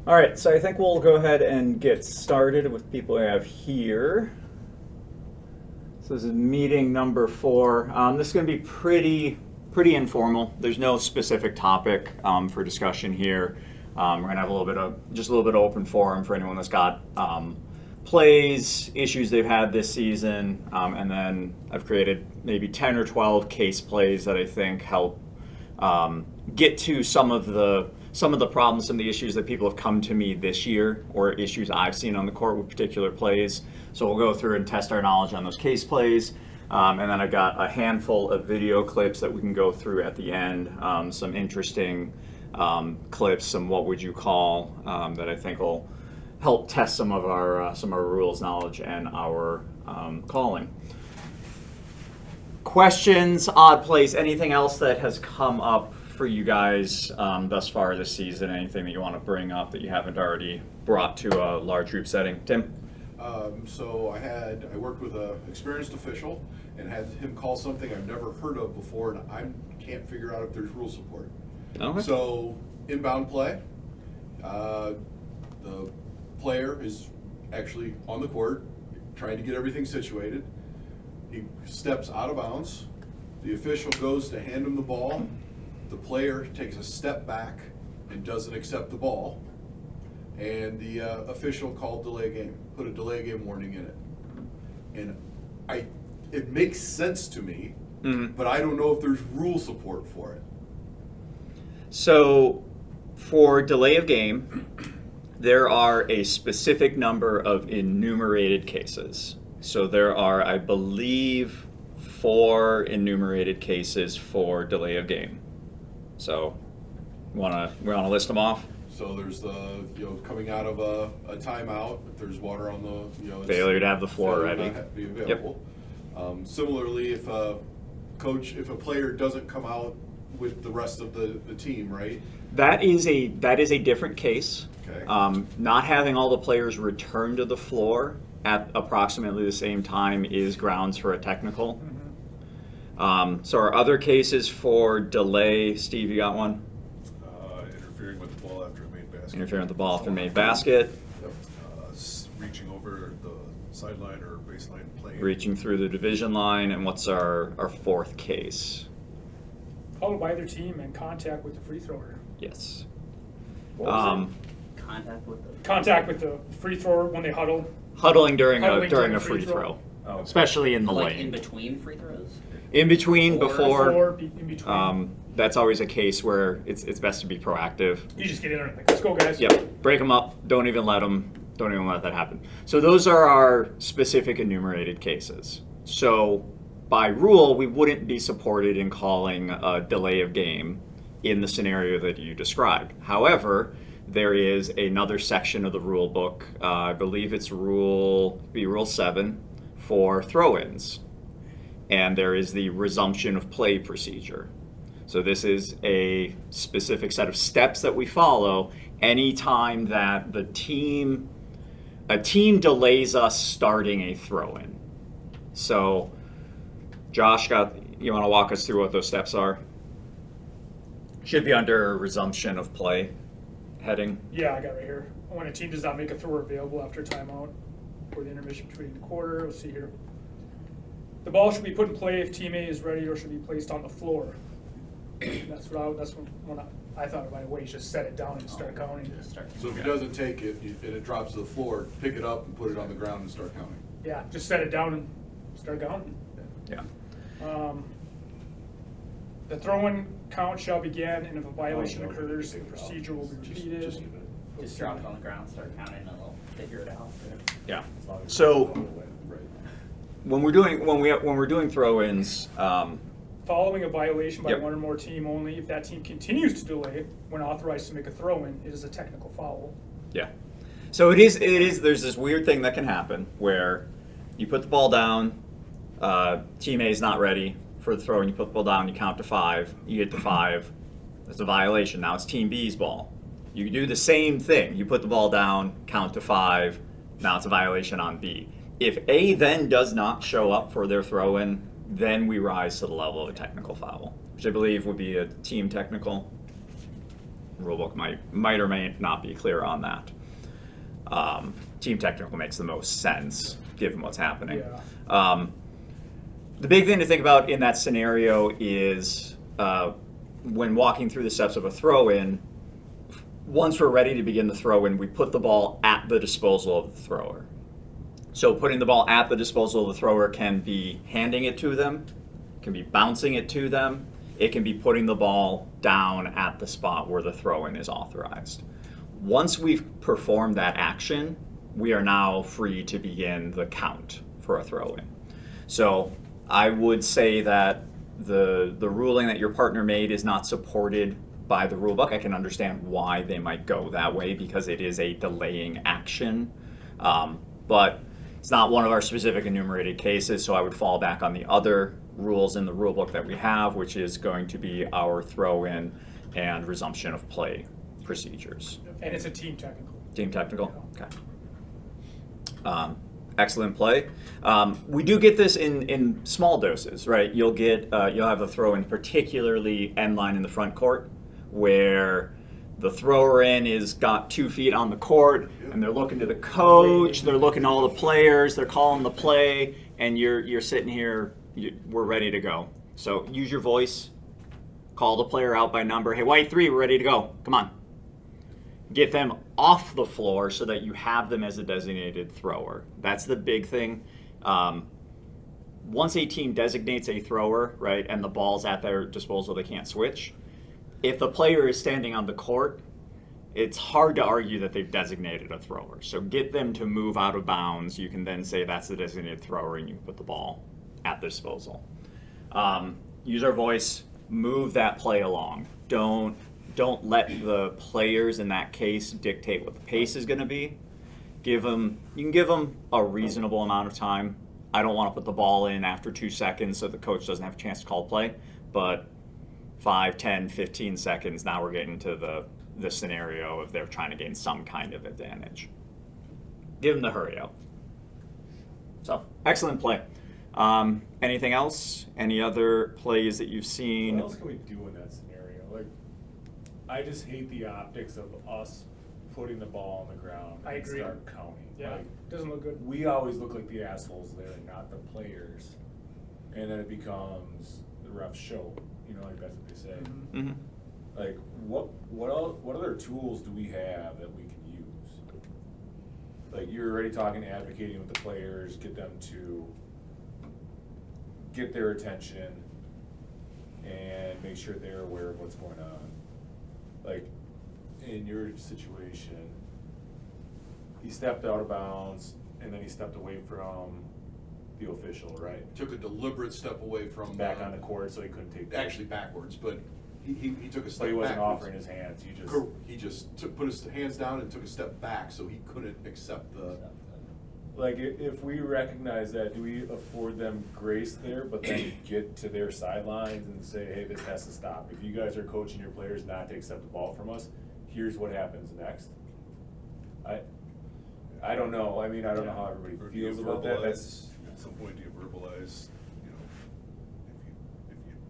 All right, so I think we'll go ahead and get started with people I have here. So this is meeting number 4. This is going to be pretty informal. There's no specific topic for discussion here. We're going to have a little bit of open forum for anyone that's got plays, issues they've had this season, and then I've created maybe 10 or 12 case plays that I think help get to some of the problems, some of the issues that people have come to me this year, or issues I've seen on the court with particular plays. So we'll go through and test our knowledge on those case plays. And then I've got a handful of video clips that we can go through at the end. Some interesting clips, some what would you call, that I think will help test some of our rules knowledge and our calling. Questions, odd plays, anything else that has come up for you guys thus far this season? Anything that you want to bring up that you haven't already brought to a large group setting? Tim? So I worked with an experienced official and had him call something I've never heard of before, and I can't figure out if there's rule support. Okay. So inbound play, the player is actually on the court trying to get everything situated. He steps out of bounds. The official goes to hand him the ball. The player takes a step back and doesn't accept the ball. And the official called delay game, put a delay game warning in it. And it makes sense to me, but I don't know if there's rule support for it. So for delay of game, there are a specific number of enumerated cases. So there are, I believe, 4 enumerated cases for delay of game. So we want to list them off? So there's the, coming out of a timeout, if there's water on the, failure to have the floor ready. Not be available. Yep. Similarly, if a player doesn't come out with the rest of the team, right? That is a different case. Okay. Not having all the players return to the floor at approximately the same time is grounds for a technical. So our other cases for delay, Steve, you got one? Interfering with the ball after a made basket. Interfering with the ball after a made basket. Yep. Reaching over the sideline or baseline plane. Reaching through the division line. And what's our 4th case? Followed by either team and contact with the free thrower. Yes. Contact with the free thrower when they huddle. Huddling during Huddling a free throw. Oh. Especially in the Like lane. in between free throws? In between, before. In between. That's always a case where it's best to be proactive. You just get in there and like, let's go, guys. Yep. Break them up. Don't even let that happen. So those are our specific enumerated cases. So by rule, we wouldn't be supported in calling a delay of game in the scenario that you described. However, there is another section of the rule book, I believe it's Rule 7, for throw-ins. And there is the resumption of play procedure. So this is a specific set of steps that we follow anytime that a team delays us starting a throw-in. So Josh, you want to walk us through what those steps are? Should be under resumption of play heading. Yeah, I got it right here. When a team does not make a thrower available after a timeout or the intermission between the quarter, let's see here. The ball should be put in play if team A is ready or should be placed on the floor. That's when I thought right away. You just set it down and start counting. So if he doesn't take it and it drops to the floor, pick it up and put it on the ground and start counting. Yeah, just set it down and start counting. Yeah. The throw-in count shall begin, and if a violation occurs, the procedure will be repeated. Just drop it on the ground, start counting, and they'll figure it out. Yeah. So when we're doing throw-ins, Following a violation by Yep. one or more team only, if that team continues to delay when authorized to make a throw-in, it is a technical foul. yeah. So it is. There's this weird thing that can happen where you put the ball down, team A is not ready for the throw, and you put the ball down, you count to 5, you get to 5. That's a violation. Now it's team B's ball. You do the same thing. You put the ball down, count to 5. Now it's a violation on B. If A then does not show up for their throw-in, then we rise to the level of a technical foul, which I believe would be a team technical. rulebook might or may not be clear on that. Team technical makes the most sense given what's happening. Yeah. The big thing to think about in that scenario is when walking through the steps of a throw-in, once we're ready to begin the throw-in, we put the ball at the disposal of the thrower. So putting the ball at the disposal of the thrower can be handing it to them, can be bouncing it to them, it can be putting the ball down at the spot where the throw-in is authorized. Once we've performed that action, we are now free to begin the count for a throw-in. So I would say that the ruling that your partner made is not supported by the rule book. I can understand why they might go that way because it is a delaying action. But it's not one of our specific enumerated cases, so I would fall back on the other rules in the rule book that we have, which is going to be our throw-in and resumption of play procedures. And it's a team technical. Team technical? Okay. Excellent play. We do get this in small doses, right? You'll have a throw-in, particularly end line in the front court, where the thrower in is got 2 feet on the court, and they're looking to the coach, they're looking to all the players, they're calling the play, and you're sitting here, we're ready to go. So use your voice, call the player out by number. Hey, white 3, we're ready to go. Come on. Get them off the floor so that you have them as a designated thrower. That's the big thing. Once a team designates a thrower, right, and the ball's at their disposal, they can't switch. If the player is standing on the court, it's hard to argue that they've designated a thrower. So get them to move out of bounds. You can then say that's the designated thrower and you put the ball at their disposal. Use our voice, move that play along. Don't let the players in that case dictate what the pace is going to be. You can give them a reasonable amount of time. I don't want to put the ball in after 2 seconds so the coach doesn't have a chance to call play, but 5, 10, 15 seconds, now we're getting to the scenario of they're trying to gain some kind of advantage. Give them the hurry out. So, excellent play. Anything else? Any other plays that you've seen? What else can we do in that scenario? Like, I just hate the optics of us putting the ball on the ground I and agree. start counting. Yeah, Like, doesn't look good. we always look like the assholes there and not the players. And then it becomes the ref show. You know, like that's what they say. Mhm. Mm-hmm. Like, what other tools do we have that we can use? Like, you're already talking, advocating with the players, get them to get their attention and make sure they're aware of what's going on. Like, in your situation, he stepped out of bounds and then he stepped away from the official, right? Took a deliberate step away from Back on the court so he couldn't take the actually backwards, but he took a step But he wasn't backwards. offering his hands, He just put his hands down and took a step back, so he couldn't accept the. Like, if we recognize that, do we afford them grace there, but then get to their sidelines and say, hey, this has to stop? If you guys are coaching your players not to accept the ball from us, here's what happens next. I don't know. I mean, I don't know how everybody Or do you feels about that. That's, at some point, do you verbalize, you know,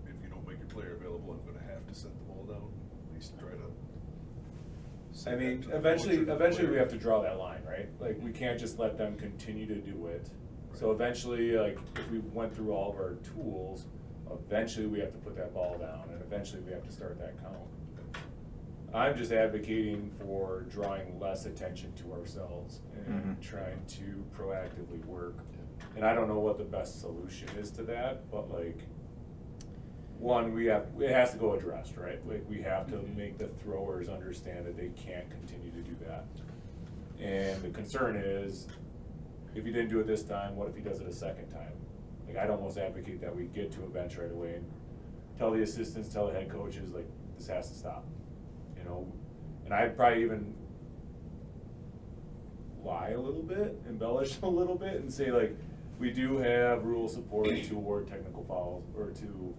if you don't make your player available, I'm gonna have to set the ball down, at least try to. say I that mean, to the eventually coach or the we player. have to draw that line, right? Like, we can't just let them continue to do it. So eventually, like, if we went through all of our tools, eventually we have to put that ball down, and eventually we have to start that count. I'm just advocating for drawing less attention to ourselves and Mhm. trying to proactively work. And I don't know what the best solution is to that, but like, one, it has to go addressed, right? Like, we have to make the throwers understand that they can't continue to do that. And the concern is, if he didn't do it this time, what if he does it a second time? Like, I'd almost advocate that we get to a bench right away and tell the assistants, tell the head coaches, like, this has to stop. You know, and I'd probably even lie a little bit, embellish a little bit, and say, like, we do have rule support to award technical fouls or to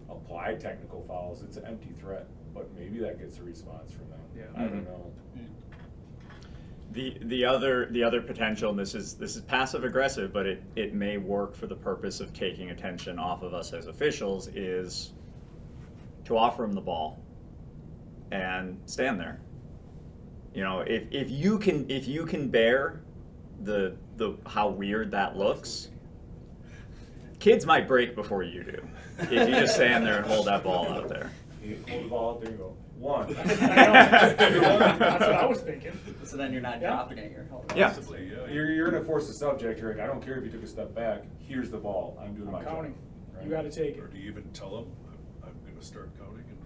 apply technical fouls. It's an empty threat, but maybe that gets a response from them. Yeah. I don't know. The other potential, and this is passive aggressive, but it may work for the purpose of taking attention off of us as officials, is to offer him the ball. and stand there. You know, if you can bear the how weird that looks, kids might break before you do. If you just stand there and hold that ball out there. You hold the ball, there you go. One. I know. That's what I was thinking. So then you're not Yeah. dropping it, you're holding it. Yeah. Possibly, yeah. You're gonna force the subject, you're like, I don't care if you took a step back, here's the ball, I'm doing my I'm job. counting. Right? You gotta take Or it. do you even tell them, I'm gonna start counting and,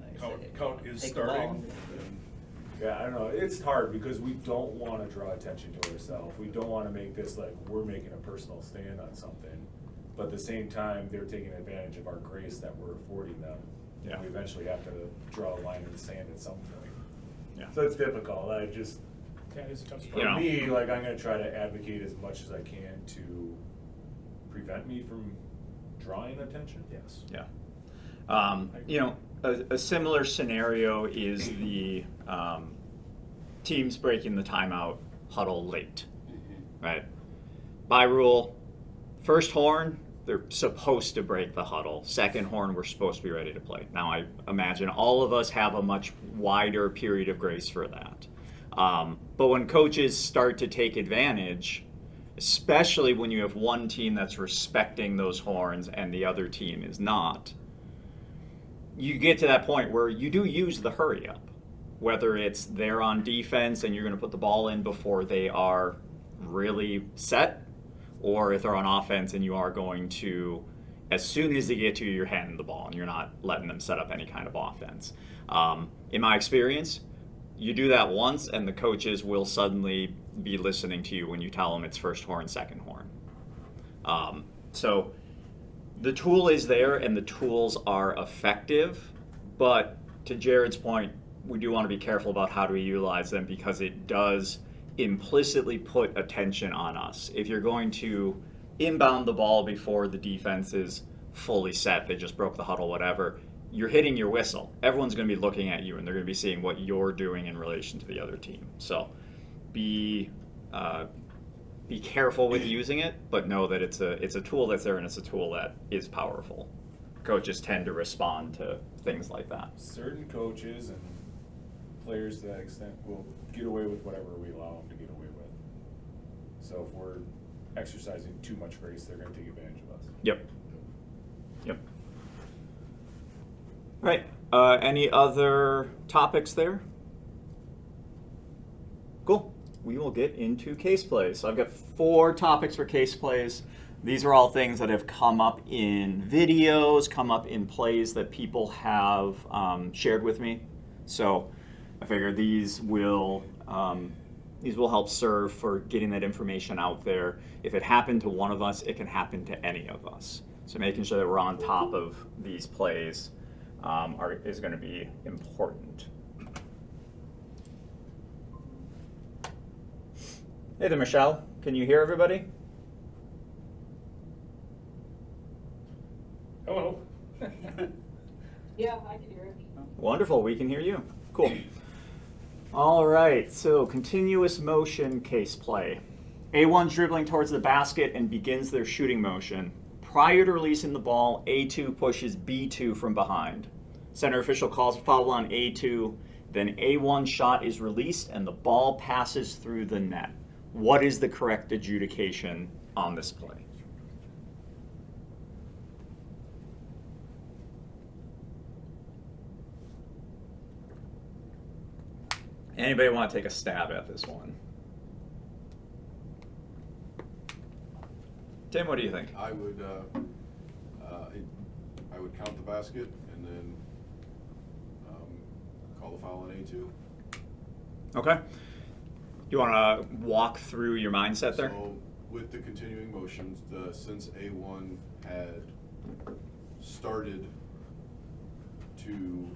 Like, count is take the ball. starting? Yeah, I don't know, it's hard because we don't wanna draw attention to ourselves, we don't wanna make this like, we're making a personal stand on something, but at the same time, they're taking advantage of our grace that we're affording them. Yeah. And we eventually have to draw a line in the sand at some point. Yeah. So it's difficult, I just, Yeah, it is a tough spot. for You know. me, like, I'm gonna try to advocate as much as I can to prevent me from drawing attention. Yes. Yeah. You know, a similar scenario is the teams breaking the timeout huddle late, right? By rule, first horn, they're supposed to break the huddle. Second horn, we're supposed to be ready to play. Now, I imagine all of us have a much wider period of grace for that. But when coaches start to take advantage, especially when you have one team that's respecting those horns and the other team is not, you get to that point where you do use the hurry up. Whether it's they're on defense and you're going to put the ball in before they are really set, or if they're on offense and you are going to, as soon as they get to you, you're handing the ball and you're not letting them set up any kind of offense. In my experience, you do that once and the coaches will suddenly be listening to you when you tell them it's first horn, second horn. So the tool is there and the tools are effective, but to Jared's point, we do want to be careful about how do we utilize them because it does implicitly put attention on us. If you're going to inbound the ball before the defense is fully set, they just broke the huddle, whatever, you're hitting your whistle. Everyone's going to be looking at you and they're going to be seeing what you're doing in relation to the other team. So be careful with using it, but know that it's a tool that's there and it's a tool that is powerful. Coaches tend to respond to things like that. Certain coaches and players to that extent will get away with whatever we allow them to get away with. So if we're exercising too much grace, they're going to take advantage of us. Yep. All right. Any other topics there? Cool. We will get into case plays. So I've got 4 topics for case plays. These are all things that have come up in videos, come up in plays that people have shared with me. So I figure these will help serve for getting that information out there. If it happened to one of us, it can happen to any of us. So making sure that we're on top of these plays is going to be important. Hey there, Michelle. Can you hear everybody? Hello. Yeah, I can hear it. Wonderful, we can hear you. Cool. All right, so continuous motion case play. A1's dribbling towards the basket and begins their shooting motion. Prior to releasing the ball, A2 pushes B2 from behind. Center official calls a foul on A2, then A1 shot is released and the ball passes through the net. What is the correct adjudication on this play? Anybody want to take a stab at this one? Tim, what do you think? I would count the basket and then call the foul on A2. Okay. You want to walk through your mindset there? So with the continuing motions, since A1 had started to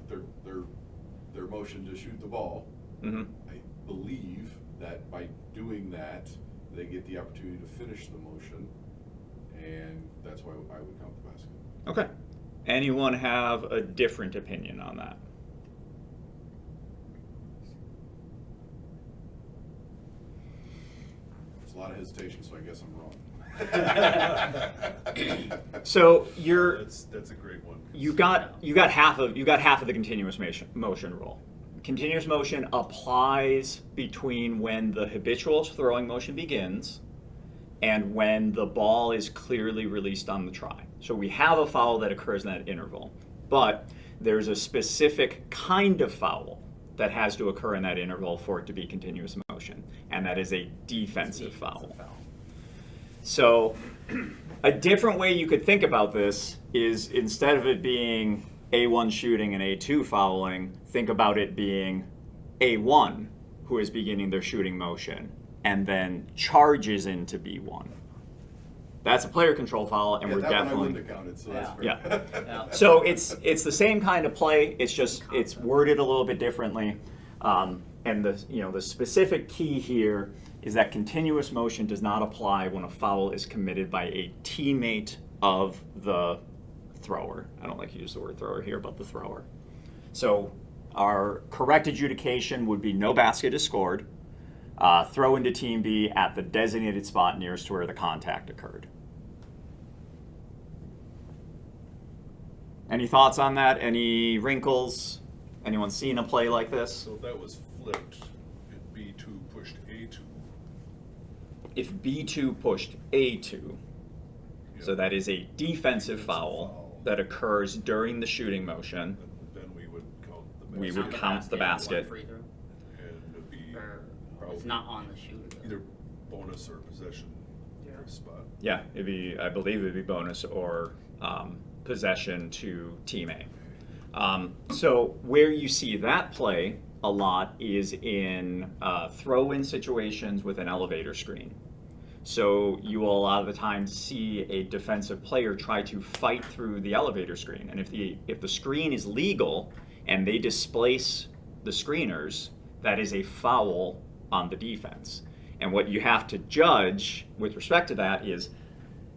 their motion to shoot the ball, Mm-hmm. I believe that by doing that, they get the opportunity to finish the motion, and that's why I would count the basket. Okay. Anyone have a different opinion on that? It's a lot of hesitation, so I guess I'm wrong. So you're That's a great one. you got half of the continuous motion rule. Continuous motion applies between when the habitual throwing motion begins and when the ball is clearly released on the try. So we have a foul that occurs in that interval, but there's a specific kind of foul that has to occur in that interval for it to be continuous motion, and that is a defensive foul. So a different way you could think about this is, instead of it being A1 shooting and A2 fouling, think about it being A1 who is beginning their shooting motion and then charges into B1. That's a player control foul, and Yeah, we're that one I definitely wouldn't have counted, so that's fair. Yeah. Yeah. So it's the same kind of play. It's just it's worded a little bit differently, and the specific key here is that continuous motion does not apply when a foul is committed by a teammate of the thrower. I don't like to use the word thrower here, but the thrower. So our correct adjudication would be no basket is scored. Throw into Team B at the designated spot nearest to where the contact occurred. Any thoughts on that? Any wrinkles? Anyone seen a play like this? So if that was flipped, if B2 pushed A2. If B2 pushed A2, so Yeah. that is a defensive foul foul. that occurs during the shooting motion. Then we would count the We It's would not count the basket. one free throw, And it'd be or probably it's not on the shooter. though. either bonus or possession Yeah. or spot. Yeah, I believe it'd be bonus or possession to team A. So where you see that play a lot is in throw-in situations with an elevator screen. So you will a lot of the time see a defensive player try to fight through the elevator screen, and if the screen is legal and they displace the screeners, that is a foul on the defense. And what you have to judge with respect to that is,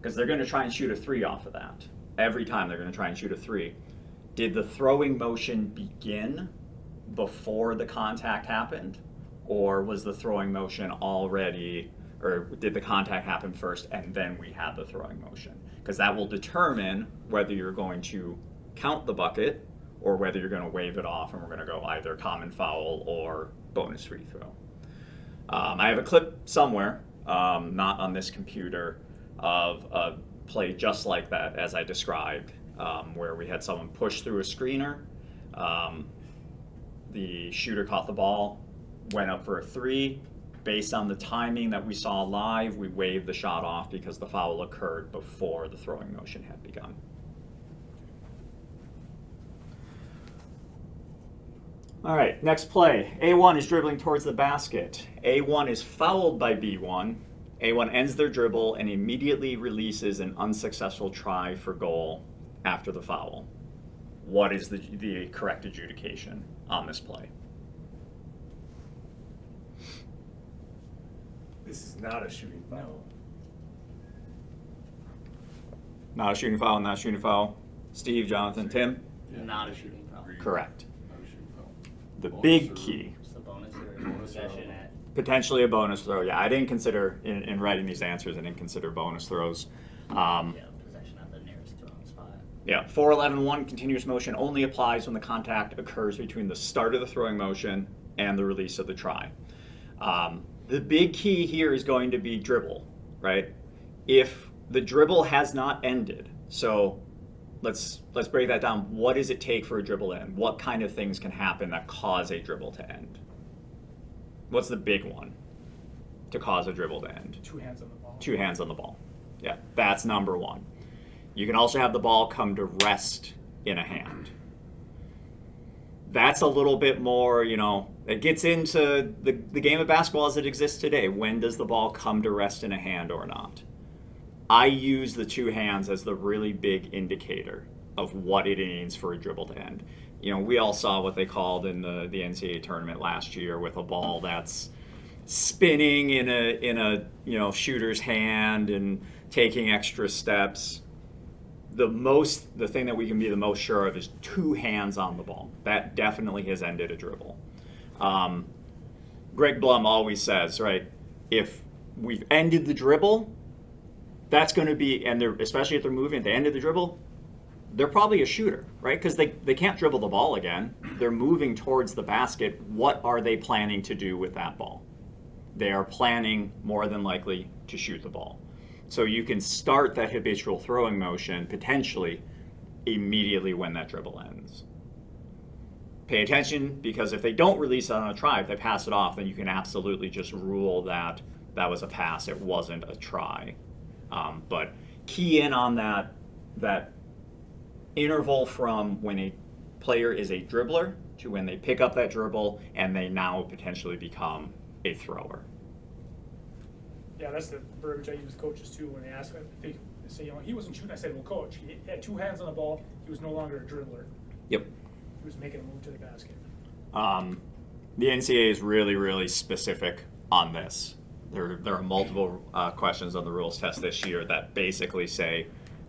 because they're going to try and shoot a three off of that. Every time they're going to try and shoot a three. Did the throwing motion begin before the contact happened? Or was the throwing motion already, or did the contact happen first and then we had the throwing motion? Because that will determine whether you're going to count the bucket or whether you're going to wave it off and we're going to go either common foul or bonus free throw. I have a clip somewhere, not on this computer, of a play just like that as I described, where we had someone push through a screener. The shooter caught the ball, went up for a three. Based on the timing that we saw live, we waved the shot off because the foul occurred before the throwing motion had begun. All right, next play. A1 is dribbling towards the basket. A1 is fouled by B1. A1 ends their dribble and immediately releases an unsuccessful try for goal after the foul. What is the correct adjudication on this play? This is not a shooting foul. Not a shooting foul, not a shooting foul. Steve, Jonathan, Tim? Yeah. Not a shooting foul. Agreed. Correct. Not a shooting foul. The Bonus big or- key, Just a bonus or Bonus possession or- at. potentially a bonus throw. Yeah, I didn't consider, in writing these answers, I didn't consider bonus throws. Yeah, possession at the nearest throwing spot. Yeah, 4.11.1 continuous motion only applies when the contact occurs between the start of the throwing motion and the release of the try. The big key here is going to be dribble, right? If the dribble has not ended, so let's break that down. What does it take for a dribble to end? What kind of things can happen that cause a dribble to end? What's the big one to cause a dribble to end? Two hands on the ball. Two hands on the ball. Yeah, that's number one. You can also have the ball come to rest in a hand. That's a little bit more, it gets into the game of basketball as it exists today. When does the ball come to rest in a hand or not? I use the two hands as the really big indicator of what it means for a dribble to end. We all saw what they called in the NCAA tournament last year with a ball that's spinning in a shooter's hand and taking extra steps. The thing that we can be the most sure of is two hands on the ball. That definitely has ended a dribble. Greg Blum always says, right, if we've ended the dribble, that's going to be, and they're, especially if they're moving at the end of the dribble, they're probably a shooter, right? Because they can't dribble the ball again. They're moving towards the basket. What are they planning to do with that ball? They are planning, more than likely, to shoot the ball. So you can start that habitual throwing motion potentially immediately when that dribble ends. Pay attention, because if they don't release it on a try, if they pass it off, then you can absolutely just rule that that was a pass. It wasn't a try. But key in on that interval from when a player is a dribbler to when they pick up that dribble and they now potentially become a thrower. Yeah, that's the verbiage I use with coaches too when they ask me. They say, he wasn't shooting. I said, well, coach, he had two hands on the ball. He was no longer a dribbler. Yep. He was making a move to the basket. The NCAA is really, really specific on this. There are multiple questions on the rules test this year that basically say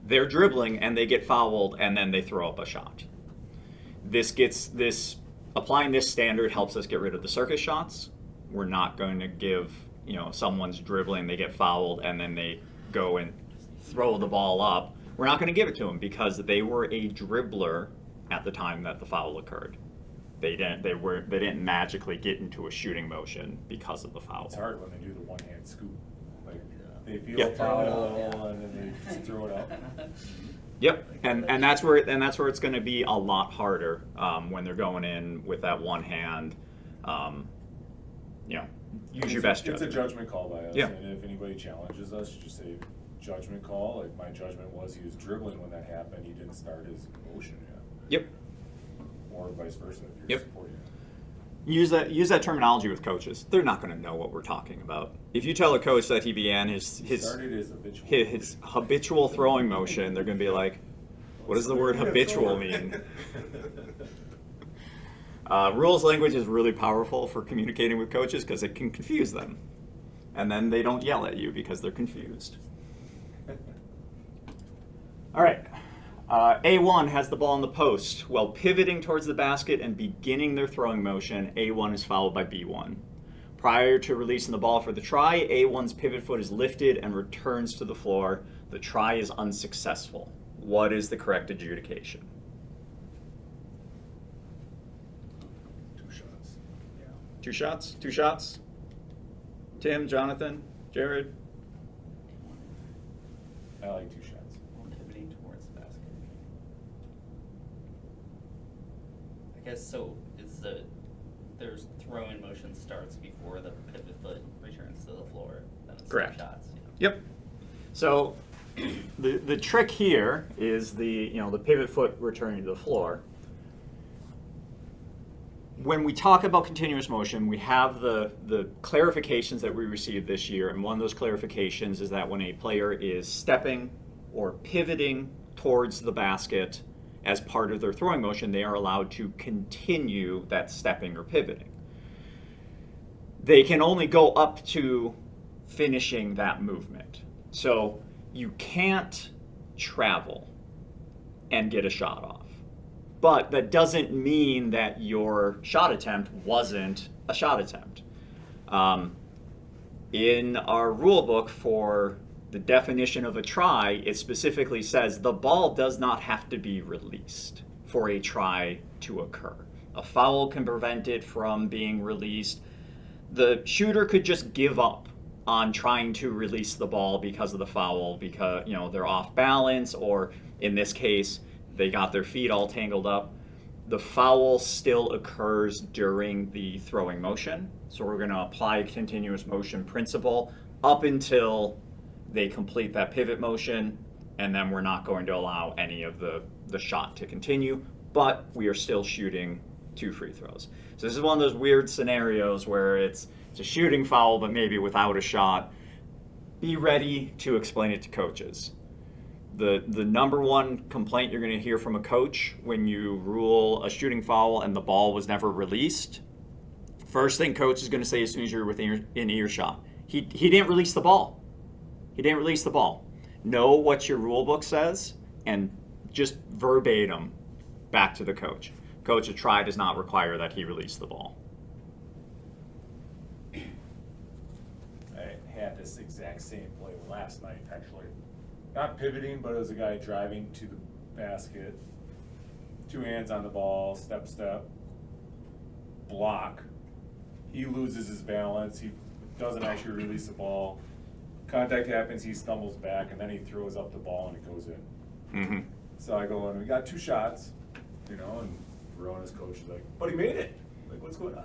they're dribbling and they get fouled and then they throw up a shot. Applying this standard helps us get rid of the circus shots. We're not going to give, someone's dribbling, they get fouled, and then they go and throw the ball up. We're not going to give it to them because they were a dribbler at the time that the foul occurred. They didn't magically get into a shooting motion because of the foul. It's hard when they do the one-hand scoop. Like, they feel Yep. a foul and then they just throw it out. Yep, and that's where it's going to be a lot harder when they're going in with that one hand. Use your best judgment. It's a judgment call by us, Yeah. and if anybody challenges us, just say judgment call. Like, my judgment was he was dribbling when that happened. He didn't start his motion yet, Yep. or vice versa if you're Yep. supporting it. Use that terminology with coaches. They're not going to know what we're talking about. If you tell a coach that he began his Started his habitual. his habitual throwing motion, they're going to be like, what does the word habitual mean? Rules language is really powerful for communicating with coaches because it can confuse them. And then they don't yell at you because they're confused. All right. A1 has the ball in the post. While pivoting towards the basket and beginning their throwing motion, A1 is followed by B1. Prior to releasing the ball for the try, A1's pivot foot is lifted and returns to the floor. The try is unsuccessful. What is the correct adjudication? 2 shots. Yeah. 2 shots? 2 shots? Tim, Jonathan, Jared? I like 2 shots. Pivoting towards the basket. I guess so. There's throwing motion starts before the pivot foot returns to the floor. Then it's 2 Correct. shots. Yep. So the trick here is the pivot foot returning to the floor. When we talk about continuous motion, we have the clarifications that we received this year, and one of those clarifications is that when a player is stepping or pivoting towards the basket as part of their throwing motion, they are allowed to continue that stepping or pivoting. They can only go up to finishing that movement. So you can't travel and get a shot off. But that doesn't mean that your shot attempt wasn't a shot attempt. In our rule book for the definition of a try, it specifically says the ball does not have to be released for a try to occur. A foul can prevent it from being released. The shooter could just give up on trying to release the ball because of the foul, because they're off balance, or in this case, they got their feet all tangled up. The foul still occurs during the throwing motion. So we're going to apply a continuous motion principle up until they complete that pivot motion, and then we're not going to allow any of the shot to continue, but we are still shooting 2 free throws. So this is one of those weird scenarios where it's a shooting foul, but maybe without a shot. Be ready to explain it to coaches. The number one complaint you're going to hear from a coach when you rule a shooting foul and the ball was never released, first thing coach is going to say as soon as you're within earshot, he didn't release the ball. He didn't release the ball. Know what your rule book says and just verbatim back to the coach. Coach, a try does not require that he release the ball. I had had this exact same play last night, actually. Not pivoting, but it was a guy driving to the basket, 2 hands on the ball, step, block. He loses his balance, he doesn't actually release the ball. Contact happens, he stumbles back, and then he throws up the ball and it goes in. Mm-hmm. So I go, and we got 2 shots, and Verona's coach is like, but he made it. Like, what's going on?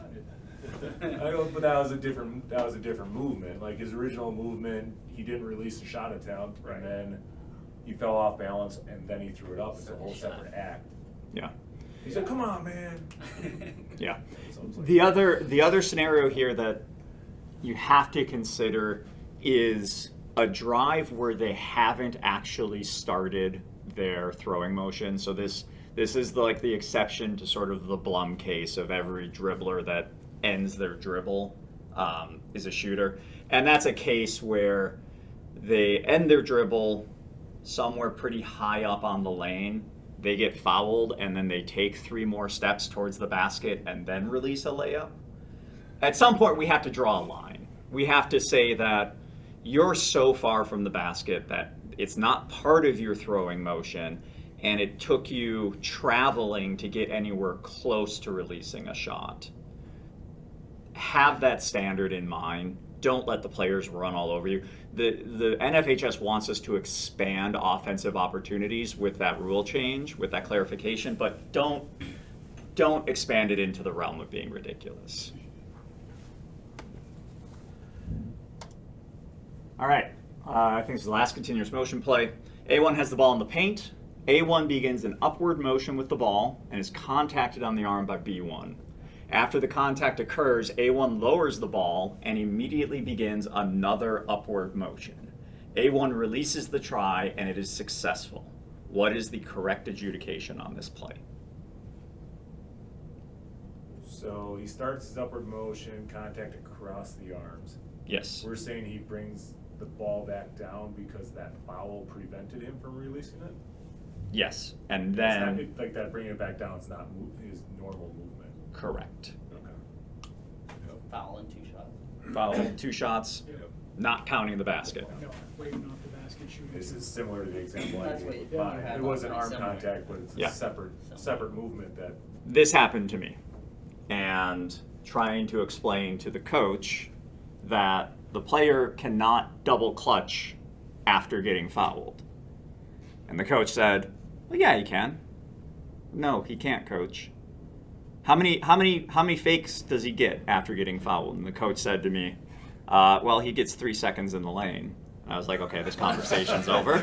I go, but that was a different movement. Like his original movement, he didn't release a shot attempt, and then he fell off balance, and then he threw it up. It's a whole separate act. Yeah. He said, "Come on, man." Yeah. So it's like- The other scenario here that you have to consider is a drive where they haven't actually started their throwing motion. So this is like the exception to sort of the Blum case of every dribbler that ends their dribble is a shooter. And that's a case where they end their dribble somewhere pretty high up on the lane. They get fouled, and then they take 3 more steps towards the basket and then release a layup. At some point, we have to draw a line. We have to say that you're so far from the basket that it's not part of your throwing motion, and it took you traveling to get anywhere close to releasing a shot. Have that standard in mind. Don't let the players run all over you. The NFHS wants us to expand offensive opportunities with that rule change, with that clarification, but don't expand it into the realm of being ridiculous. All right, I think this is the last continuous motion play. A1 has the ball in the paint. A1 begins an upward motion with the ball and is contacted on the arm by B1. After the contact occurs, A1 lowers the ball and immediately begins another upward motion. A1 releases the try and it is successful. What is the correct adjudication on this play? So he starts his upward motion, contact across the arms. Yes. We're saying he brings the ball back down because that foul prevented him from releasing it? Yes, and It's then not, like that, bringing it back down is not his normal movement. correct. Okay. Foul in 2 shots. Foul, 2 shots, Yep. not counting the basket. No, waving off the basket, shooting. This is similar to the example I That's gave with what mine. you had It wasn't last arm night, similar. contact, but it's Yeah. a separate movement that. This happened to me, and trying to explain to the coach that the player cannot double clutch after getting fouled. And the coach said, "Well, yeah, he can." "No, he can't, coach." How many fakes does he get after getting fouled?" And the coach said to me, "Well, he gets 3 seconds in the lane." And I was like, "Okay, this conversation's over."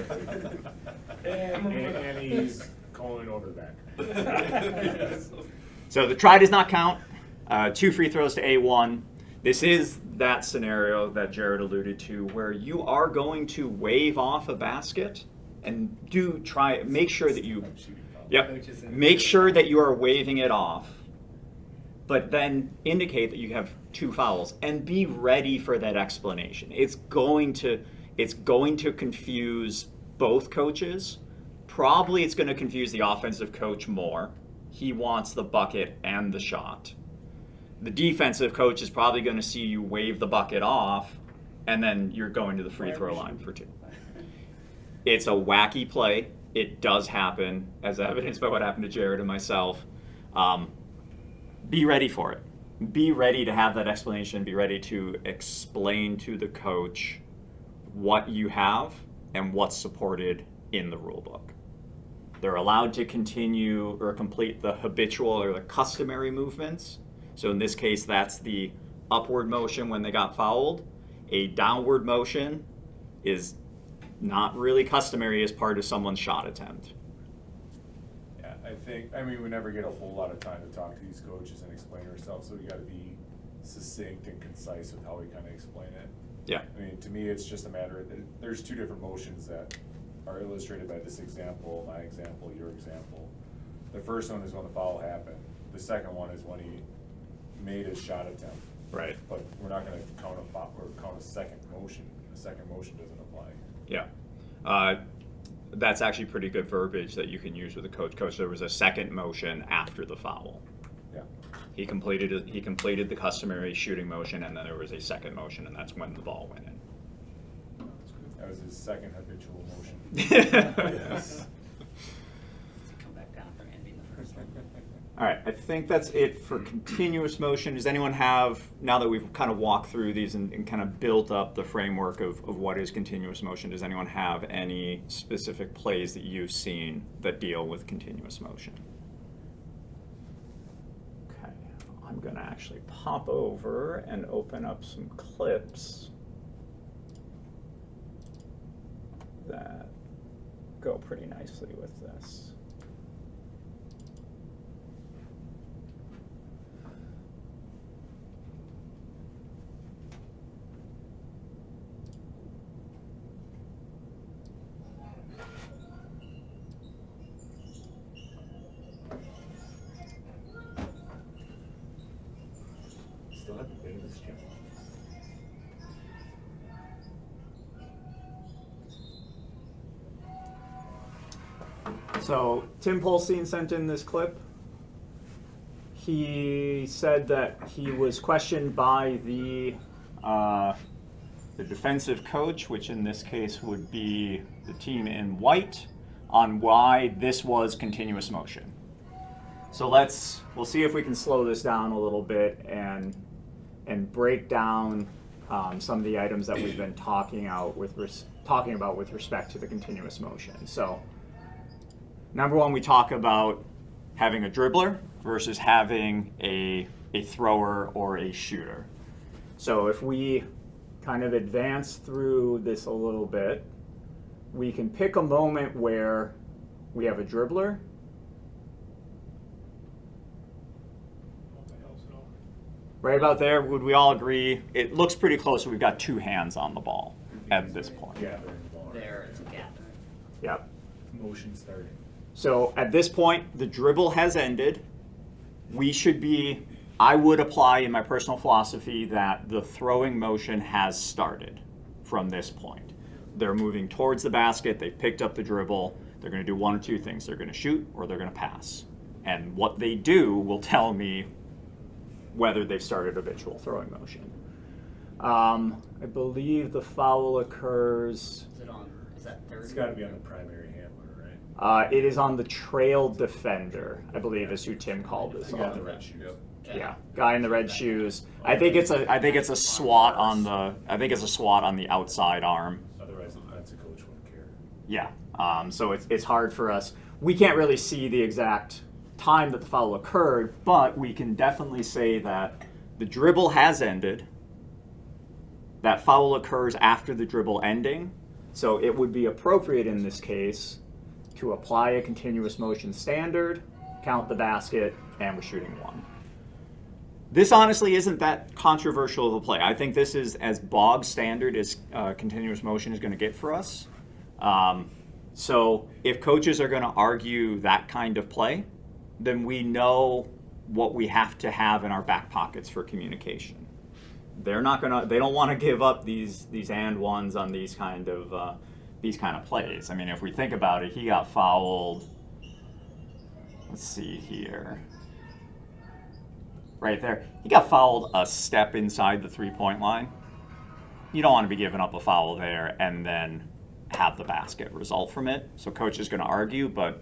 And he's going over the back. So the try does not count. 2 free throws to A1. This is that scenario that Jared alluded to where you are going to wave off a basket and make sure that you, make sure that you are waving it off, but then indicate that you have 2 fouls and be ready for that explanation. It's going to confuse both coaches. Probably it's going to confuse the offensive coach more. He wants the bucket and the shot. The defensive coach is probably going to see you wave the bucket off, and then you're going to the free throw line for 2. It's a wacky play. It does happen, as evidenced by what happened to Jared and myself. Be ready for it. Be ready to have that explanation. Be ready to explain to the coach what you have and what's supported in the rule book. They're allowed to continue or complete the habitual or the customary movements. So in this case, that's the upward motion when they got fouled. A downward motion is not really customary as part of someone's shot attempt. Yeah, I mean, we never get a whole lot of time to talk to these coaches and explain ourselves, so we gotta be succinct and concise with how we kinda explain it. Yeah. I mean, to me, it's just a matter of, there's 2 different motions that are illustrated by this example, my example, your example. The first one is when the foul happened. The second one is when he made his shot attempt. Right. But we're not gonna count a second motion. The second motion doesn't apply. Yeah. That's actually pretty good verbiage that you can use with a coach. Coach, there was a second motion after the foul. Yeah. He completed the customary shooting motion, and then there was a second motion, and that's when the ball went in. That was his second habitual motion. Yes. Come back down from ending the first one. All right, I think that's it for continuous motion. Does anyone have, now that we've kind of walked through these and kind of built up the framework of what is continuous motion, does anyone have any specific plays that you've seen that deal with continuous motion? Okay, I'm gonna actually pop over and open up some clips that go pretty nicely with this. Still haven't been in this gym. So Tim Polstein sent in this clip. He said that he was questioned by the defensive coach, which in this case would be the team in white, on why this was continuous motion. So we'll see if we can slow this down a little bit and break down some of the items that we've been talking about with respect to the continuous motion. So, number one, we talk about having a dribbler versus having a thrower or a shooter. So if we kind of advance through this a little bit, we can pick a moment where we have a dribbler. Right about there, would we all agree? It looks pretty close, so we've got two hands on the ball at this point. Gathering the ball. There, it's a gathering. Yep. Motion starting. So at this point, the dribble has ended. I would apply in my personal philosophy that the throwing motion has started from this point. They're moving towards the basket, they've picked up the dribble, they're gonna do one or two things. They're gonna shoot or they're gonna pass. And what they do will tell me whether they've started habitual throwing motion. I believe the foul occurs, Is that third? It's gotta be on the primary handler, right? it is on the trail defender, I believe is who Tim called this The guy in the on. red shoes. Yeah, guy in the red shoes. I think it's a SWAT on the outside arm. Otherwise, the defensive coach wouldn't care. Yeah, so it's hard for us. We can't really see the exact time that the foul occurred, but we can definitely say that the dribble has ended. That foul occurs after the dribble ending, so it would be appropriate in this case to apply a continuous motion standard, count the basket, and we're shooting one. This honestly isn't that controversial of a play. I think this is as bog standard as continuous motion is going to get for us. So if coaches are going to argue that kind of play, then we know what we have to have in our back pockets for communication. They don't want to give up these and ones on these kind of plays. I mean, if we think about it, he got fouled. Let's see here. Right there. He got fouled a step inside the three-point line. You don't want to be giving up a foul there and then have the basket result from it. So coach is going to argue, but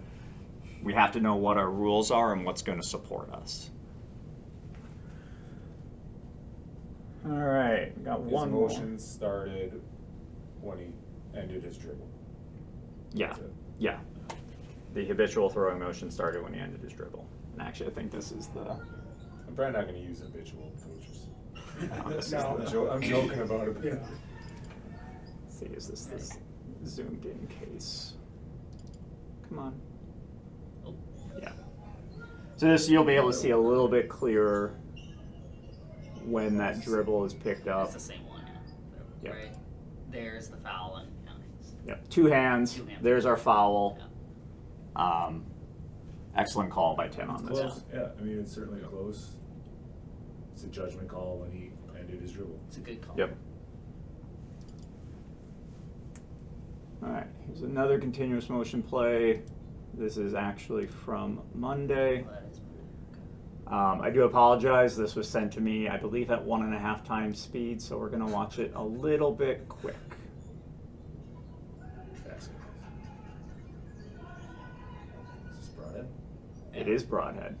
we have to know what our rules are and what's going to support us. All right, got His one more. motion started when he ended his dribble. Yeah, That's it. yeah. The habitual throwing motion started when he ended his dribble. And actually, I think this is the... I'm probably not gonna use habitual coaches. No. I'm joking about it. Yeah. Let's see, is this the zoomed in case? Come on. Oh, Yeah. So this, you'll be able to see a little bit clearer when that dribble is picked up. it's the same one, yeah. Yep. Right, there's the foul and, Yep. Two hands. Two hands. There's our foul. yeah. Excellent call by Tim on this. Close, yeah, I mean, it's certainly close. It's a judgment call when he ended his dribble. It's a good call. Yep. All right, here's another continuous motion play. This is actually from Monday. Well, that is I do apologize. This was sent to me, I believe, at 1.5 times speed, so we're going to watch it a little bit quick. It is broadhead.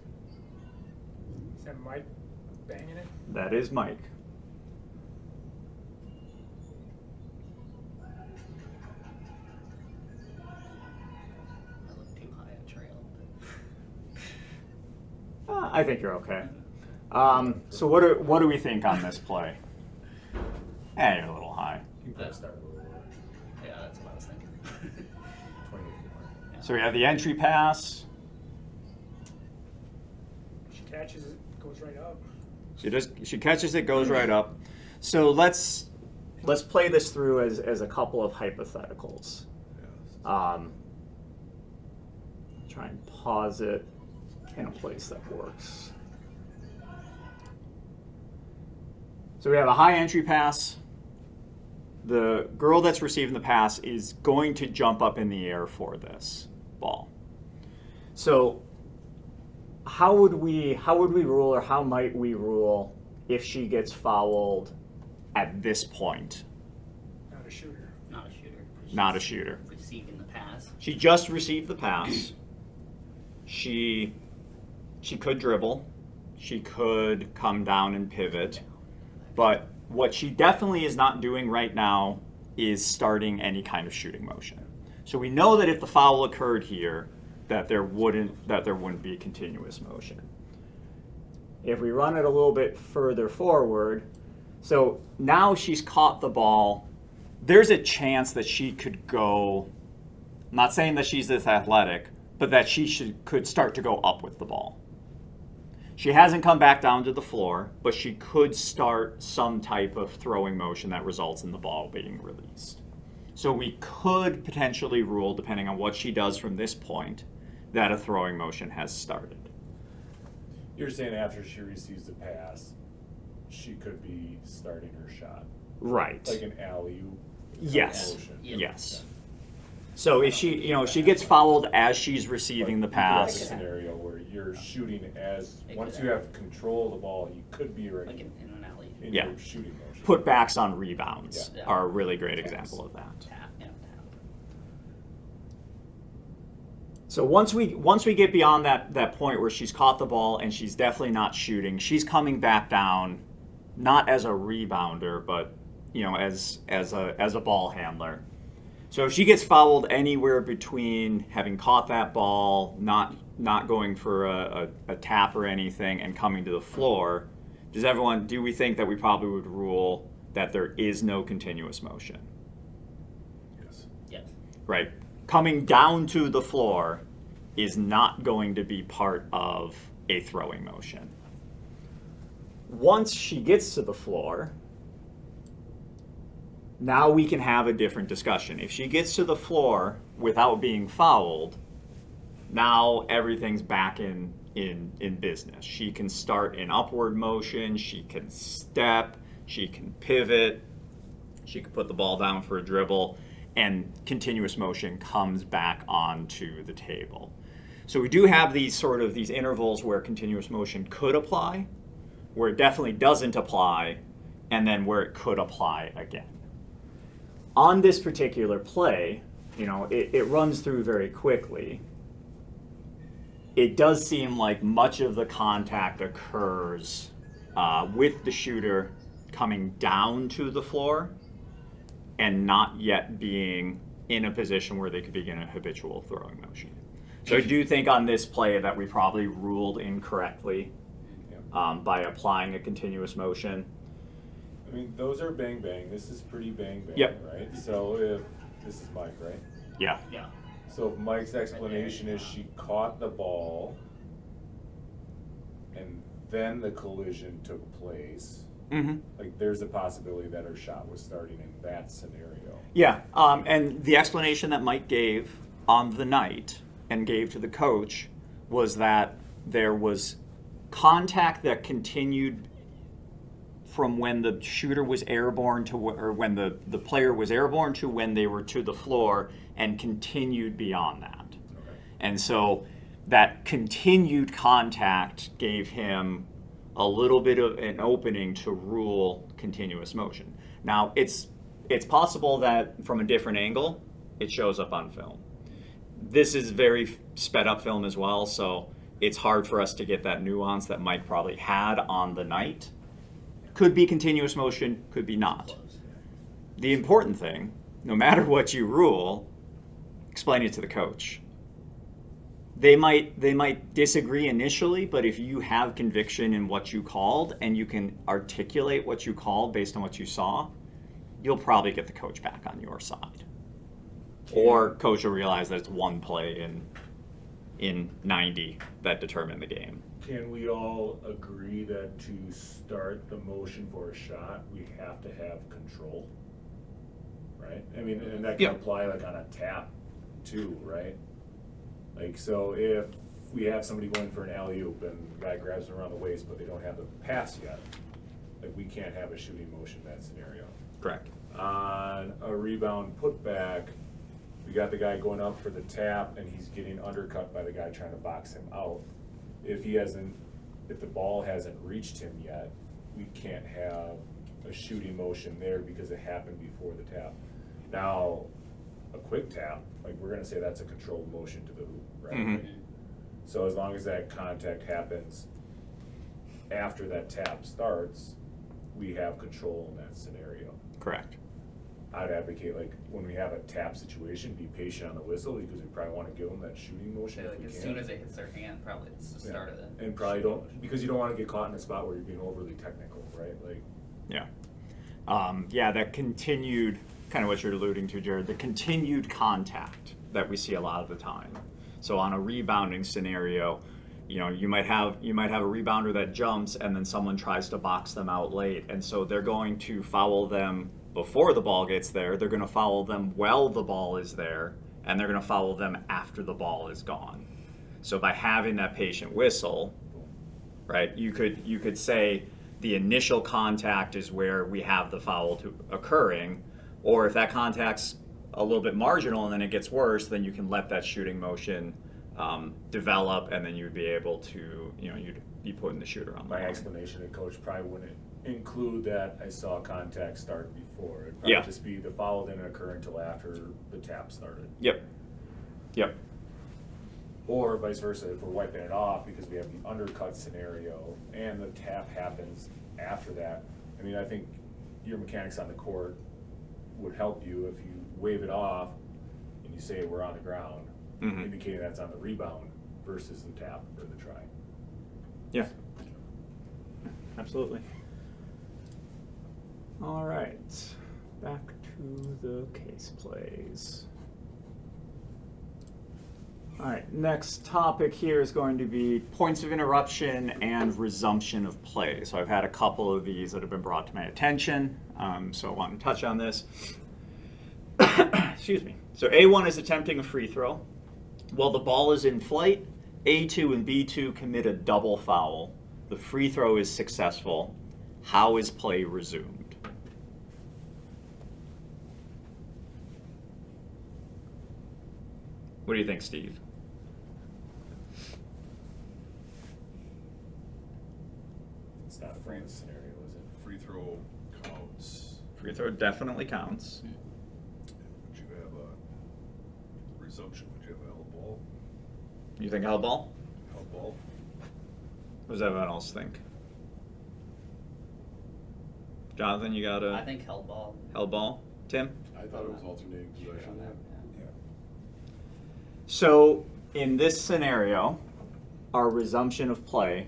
Is that Mike banging it? That is Mike. I look too high at trail. I think you're okay. So what do we think on this play? You're a little high. You can start a little lower. Yeah, that's what I was thinking. 28 more. So we have the entry pass. She catches it, goes right up. She catches it, goes right up. So let's play this through as a couple of hypotheticals. Try and pause it in a place that works. So we have a high entry pass. The girl that's receiving the pass is going to jump up in the air for this ball. So how would we rule, or how might we rule if she gets fouled at this point? Not a shooter. Not a shooter. Not a shooter. Receiving the pass. She just received the pass. She could dribble. She could come down and pivot. But what she definitely is not doing right now is starting any kind of shooting motion. So we know that if the foul occurred here, that there wouldn't be continuous motion. If we run it a little bit further forward, so now she's caught the ball, there's a chance that she could go, I'm not saying that she's this athletic, but that she could start to go up with the ball. She hasn't come back down to the floor, but she could start some type of throwing motion that results in the ball being released. So we could potentially rule, depending on what she does from this point, that a throwing motion has started. You're saying after she receives the pass, she could be starting her shot. Right. Like an alley-oop Yes. motion. Yes. So if she gets fouled as she's receiving the Like, you could have a pass, scenario where you're shooting once you have control of the ball, you could be right Like in an alley. in Yeah. your shooting motion. putbacks on rebounds Yeah. are a really great example of that. Tap, yeah, tap. So once we get beyond that point where she's caught the ball and she's definitely not shooting, she's coming back down, not as a rebounder, but as a ball handler. So if she gets fouled anywhere between having caught that ball, not going for a tap or anything, and coming to the floor, do we think that we probably would rule that there is no continuous motion? Yes. Yes. Right? Coming down to the floor is not going to be part of a throwing motion. Once she gets to the floor, now we can have a different discussion. If she gets to the floor without being fouled, now everything's back in business. She can start an upward motion, she can step, she can pivot, she can put the ball down for a dribble, and continuous motion comes back onto the table. So we do have these intervals where continuous motion could apply, where it definitely doesn't apply, and then where it could apply again. On this particular play, it runs through very quickly. It does seem like much of the contact occurs with the shooter coming down to the floor and not yet being in a position where they could begin a habitual throwing motion. So I do think on this play that we probably ruled incorrectly by applying a continuous motion. I mean, those are bang bang. This is pretty bang bang, Yep. right? So if this is Mike, right? Yeah. Yeah. So if Mike's explanation is she caught the ball and then the collision took place, Mm-hmm. like there's a possibility that her shot was starting in that scenario. Yeah, and the explanation that Mike gave on the night and gave to the coach was that there was contact that continued from when the shooter was airborne or when the player was airborne to when they were to the floor, and continued beyond that. Okay. And so that continued contact gave him a little bit of an opening to rule continuous motion. Now, it's possible that from a different angle, it shows up on film. This is very sped up film as well, so it's hard for us to get that nuance that Mike probably had on the night. Could be continuous motion, could be not. The important thing, no matter what you rule, explain it to the coach. They might disagree initially, but if you have conviction in what you called and you can articulate what you called based on what you saw, you'll probably get the coach back on your side. Or coach will realize that it's one play in 90 that determined the game. Can we all agree that to start the motion for a shot, we have to have control? Right? I mean, and that can Yeah. apply like on a tap too, right? Like, so if we have somebody going for an alley-oop and the guy grabs them around the waist, but they don't have the pass yet, like we can't have a shooting motion in that scenario. Correct. On a rebound putback, we got the guy going up for the tap and he's getting undercut by the guy trying to box him out. If the ball hasn't reached him yet, we can't have a shooting motion there because it happened before the tap. Now, a quick tap, like we're gonna say that's a controlled motion to the hoop, right? Mhm. So as long as that contact happens after that tap starts, we have control in that scenario. Correct. I'd advocate, like, when we have a tap situation, be patient on the whistle, because we probably wanna give them that shooting motion So if like we as can. soon as it hits their hand, probably it's the start of it. And probably don't, because you don't wanna get caught in a spot where you're being overly technical, right? Like, Yeah. Yeah, that continued, kind of what you're alluding to, Jared, the continued contact that we see a lot of the time. So on a rebounding scenario, you know, you might have a rebounder that jumps and then someone tries to box them out late. And so they're going to foul them before the ball gets there. They're going to foul them while the ball is there. And they're going to foul them after the ball is gone. So by having that patient whistle, right, you could say the initial contact is where we have the foul occurring, or if that contact's a little bit marginal and then it gets worse, then you can let that shooting motion develop, and then you'd be able to, you'd be putting the shooter on the my line. explanation, the coach probably wouldn't include that I saw contact start before. It'd probably Yeah. just be the foul didn't occur until after the tap started. Yep. Or vice versa, if we're wiping it off because we have the undercut scenario and the tap happens after that. I mean, I think your mechanics on the court would help you if you wave it off and you say we're on the ground, Mhm. indicating that's on the rebound versus the tap or the try. Yeah. Absolutely. All right. Back to the case plays. All right, next topic here is going to be points of interruption and resumption of play. So I've had a couple of these that have been brought to my attention, so I want to touch on this. Excuse me. So A1 is attempting a free throw. While the ball is in flight, A2 and B2 commit a double foul. The free throw is successful. How is play resumed? What do you think, Steve? It's not a bonus scenario, is it? Free throw counts. Free throw definitely counts. Would you have a resumption? Would you have a held ball? You think held ball? Held ball? What does everyone else think? Jonathan, you got I a think held ball. held ball? Tim? I thought it was alternating possession. Yeah. So in this scenario, our resumption of play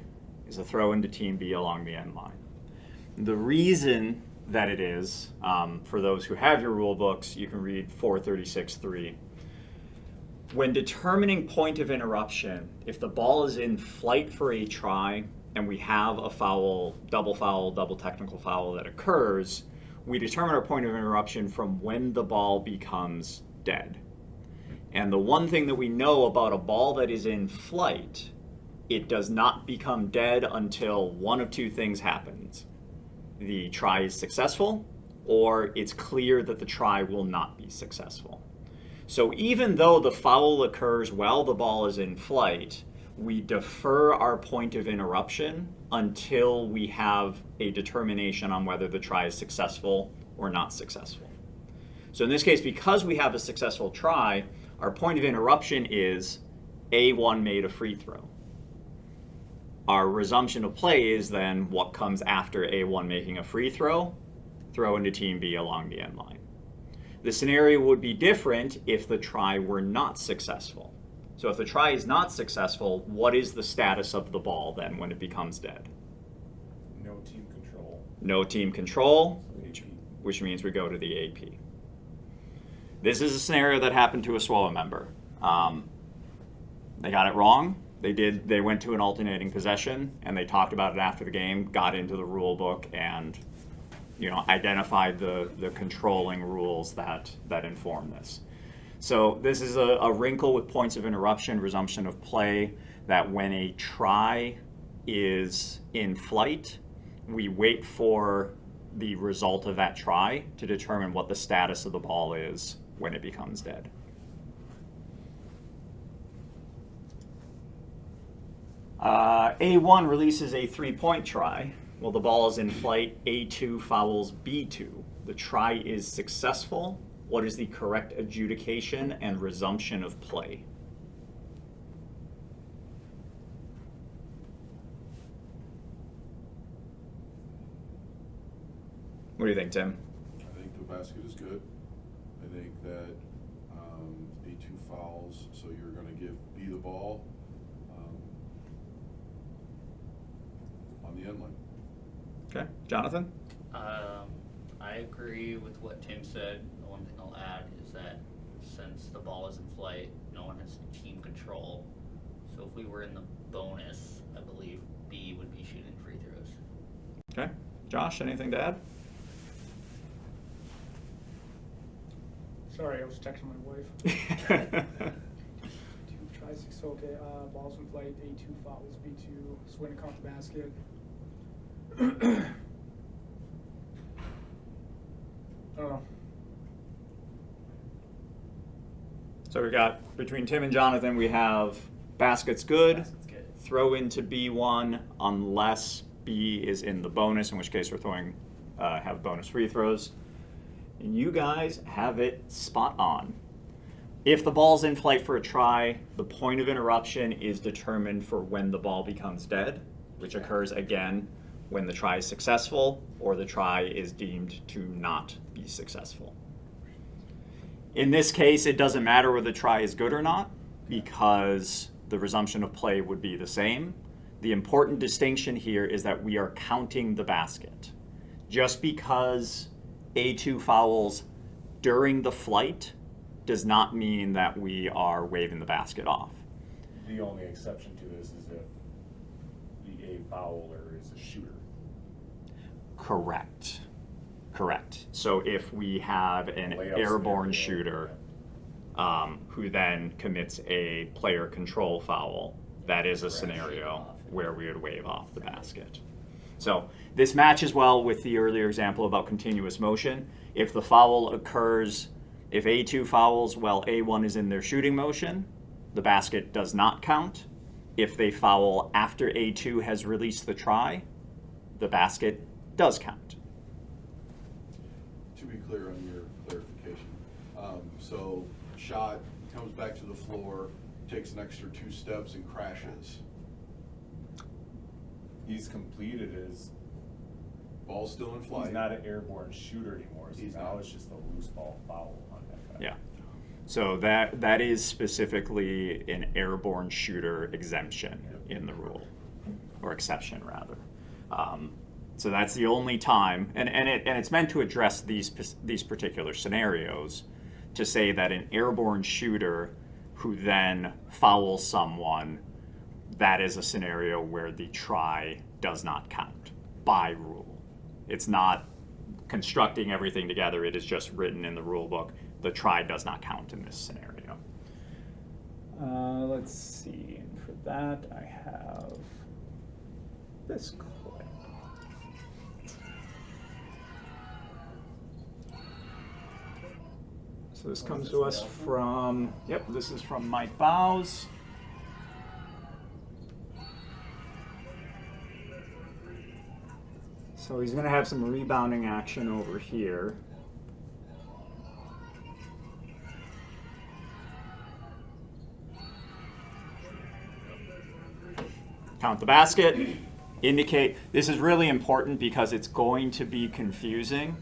is a throw into team B along the end line. The reason that it is, for those who have your rule books, you can read 436.3. When determining point of interruption, if the ball is in flight for a try and we have a foul, double technical foul that occurs, we determine our point of interruption from when the ball becomes dead. And the one thing that we know about a ball that is in flight, it does not become dead until one of two things happens. The try is successful, or it's clear that the try will not be successful. So even though the foul occurs while the ball is in flight, we defer our point of interruption until we have a determination on whether the try is successful or not successful. So in this case, because we have a successful try, our point of interruption is A1 made a free throw. Our resumption of play is then what comes after A1 making a free throw into team B along the end line. The scenario would be different if the try were not successful. So if the try is not successful, what is the status of the ball then when it becomes dead? No team control. No team control, AP. which means we go to the AP. This is a scenario that happened to a SWOA member. They got it wrong. They went to an alternating possession, and they talked about it after the game, got into the rule book, and identified the controlling rules that inform this. So this is a wrinkle with points of interruption, resumption of play, that when a try is in flight, we wait for the result of that try to determine what the status of the ball is when it becomes dead. A1 releases a 3-point try. Well, the ball is in flight. A2 fouls B2. The try is successful. What is the correct adjudication and resumption of play? What do you think, Tim? I think the basket is good. I think that A2 fouls, so you're going to give B the ball on the end line. Okay, Jonathan? I agree with what Tim said. The one thing I'll add is that since the ball is in flight, no one has team control. So if we were in the bonus, I believe B would be shooting free throws. Okay. Josh, anything to add? Sorry, I was texting my wife. 2 tries, so okay, balls in flight, A2 fouls, B2, swing across the basket. I don't know. So we got, between Tim and Jonathan, we have basket's good, Basket's good. throw into B1 unless B is in the bonus, in which case we're have bonus free throws. And you guys have it spot on. If the ball's in flight for a try, the point of interruption is determined for when the ball becomes dead, which occurs again when the try is successful or the try is deemed to not be successful. In this case, it doesn't matter whether the try is good or not because the resumption of play would be the same. The important distinction here is that we are counting the basket. Just because A2 fouls during the flight does not mean that we are waving the basket off. The only exception to this is if the A fouler is a shooter. Correct. So if we have an Layup airborne scenario, shooter who then commits a player control foul, that is a scenario where we would wave off the basket. So this matches well with the earlier example about continuous motion. If the foul occurs, if A2 fouls while A1 is in their shooting motion, the basket does not count. If they foul after A2 has released the try, the basket does count. To be clear on your clarification, so shot comes back to the floor, takes an extra 2 steps and crashes. He's completed his. Ball's still in flight. He's not an airborne shooter anymore, so He's now not. it's just a loose ball foul on that guy. Yeah. So that is specifically an airborne shooter exemption in the rule, or exception rather. So that's the only time, and it's meant to address these particular scenarios, to say that an airborne shooter who then fouls someone, that is a scenario where the try does not count by rule. It's not constructing everything together, it is just written in the rule book. The try does not count in this scenario. Let's see, and for that I have this clip. So this comes to us from, this is from Mike Bowes. So he's going to have some rebounding action over here. count the basket, indicate. This is really important because it's going to be confusing.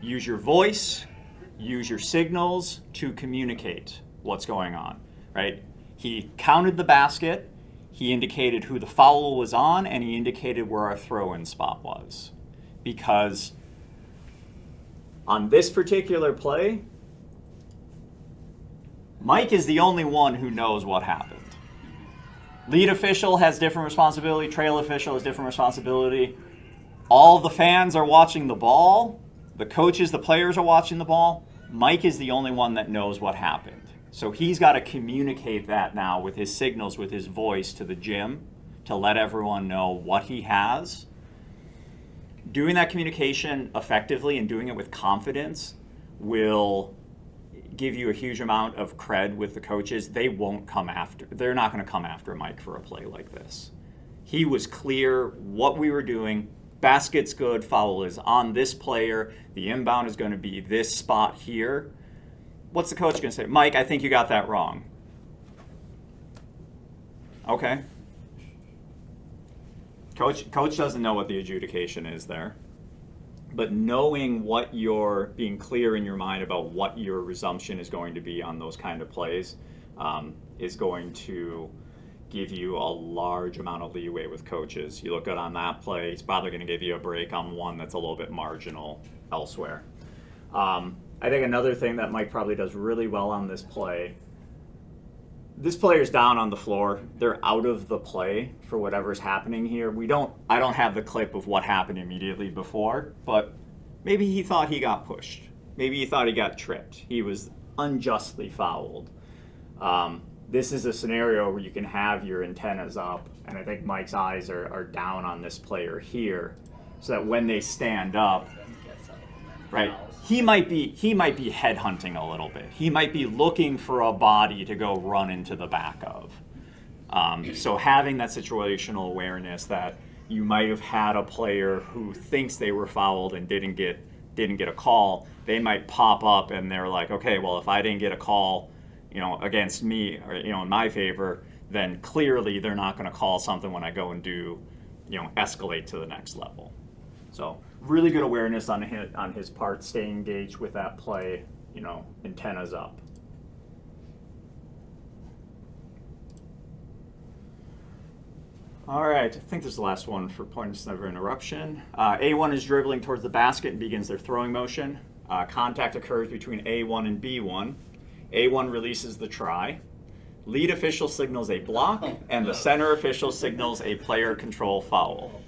Use your voice, use your signals to communicate what's going on, right? He counted the basket, he indicated who the foul was on, and he indicated where our throw-in spot was. Because on this particular play, Mike is the only one who knows what happened. Lead official has different responsibility, trail official has different responsibility. All the fans are watching the ball, the coaches, the players are watching the ball. Mike is the only one that knows what happened. So he's got to communicate that now with his signals, with his voice to the gym to let everyone know what he has. Doing that communication effectively and doing it with confidence will give you a huge amount of cred with the coaches. They're not going to come after Mike for a play like this. He was clear what we were doing. Basket's good, foul is on this player. The inbound is going to be this spot here. What's the coach going to say? Mike, I think you got that wrong. Okay. Coach doesn't know what the adjudication is there. But knowing what you're being clear in your mind about what your resumption is going to be on those kind of plays is going to give you a large amount of leeway with coaches. You look good on that play, he's probably going to give you a break on one that's a little bit marginal elsewhere. I think another thing that Mike probably does really well on this play, this player's down on the floor. They're out of the play for whatever's happening here. I don't have the clip of what happened immediately before, but maybe he thought he got pushed. Maybe he thought he got tripped. He was unjustly fouled. This is a scenario where you can have your antennas up, and I think Mike's eyes are down on this player here, so that when they stand up, right, he might be headhunting a little bit. He might be looking for a body to go run into the back of. So having that situational awareness that you might have had a player who thinks they were fouled and didn't get a call, they might pop up and they're like, okay, well, if I didn't get a call, against me or in my favor, then clearly they're not going to call something when I go and do, escalate to the next level. So really good awareness on his part, staying engaged with that play, antennas up. All right, I think this is the last one for pointless never interruption. A1 is dribbling towards the basket and begins their throwing motion. Contact occurs between A1 and B1. A1 releases the try. Lead official signals a block, and the center official signals a player control foul.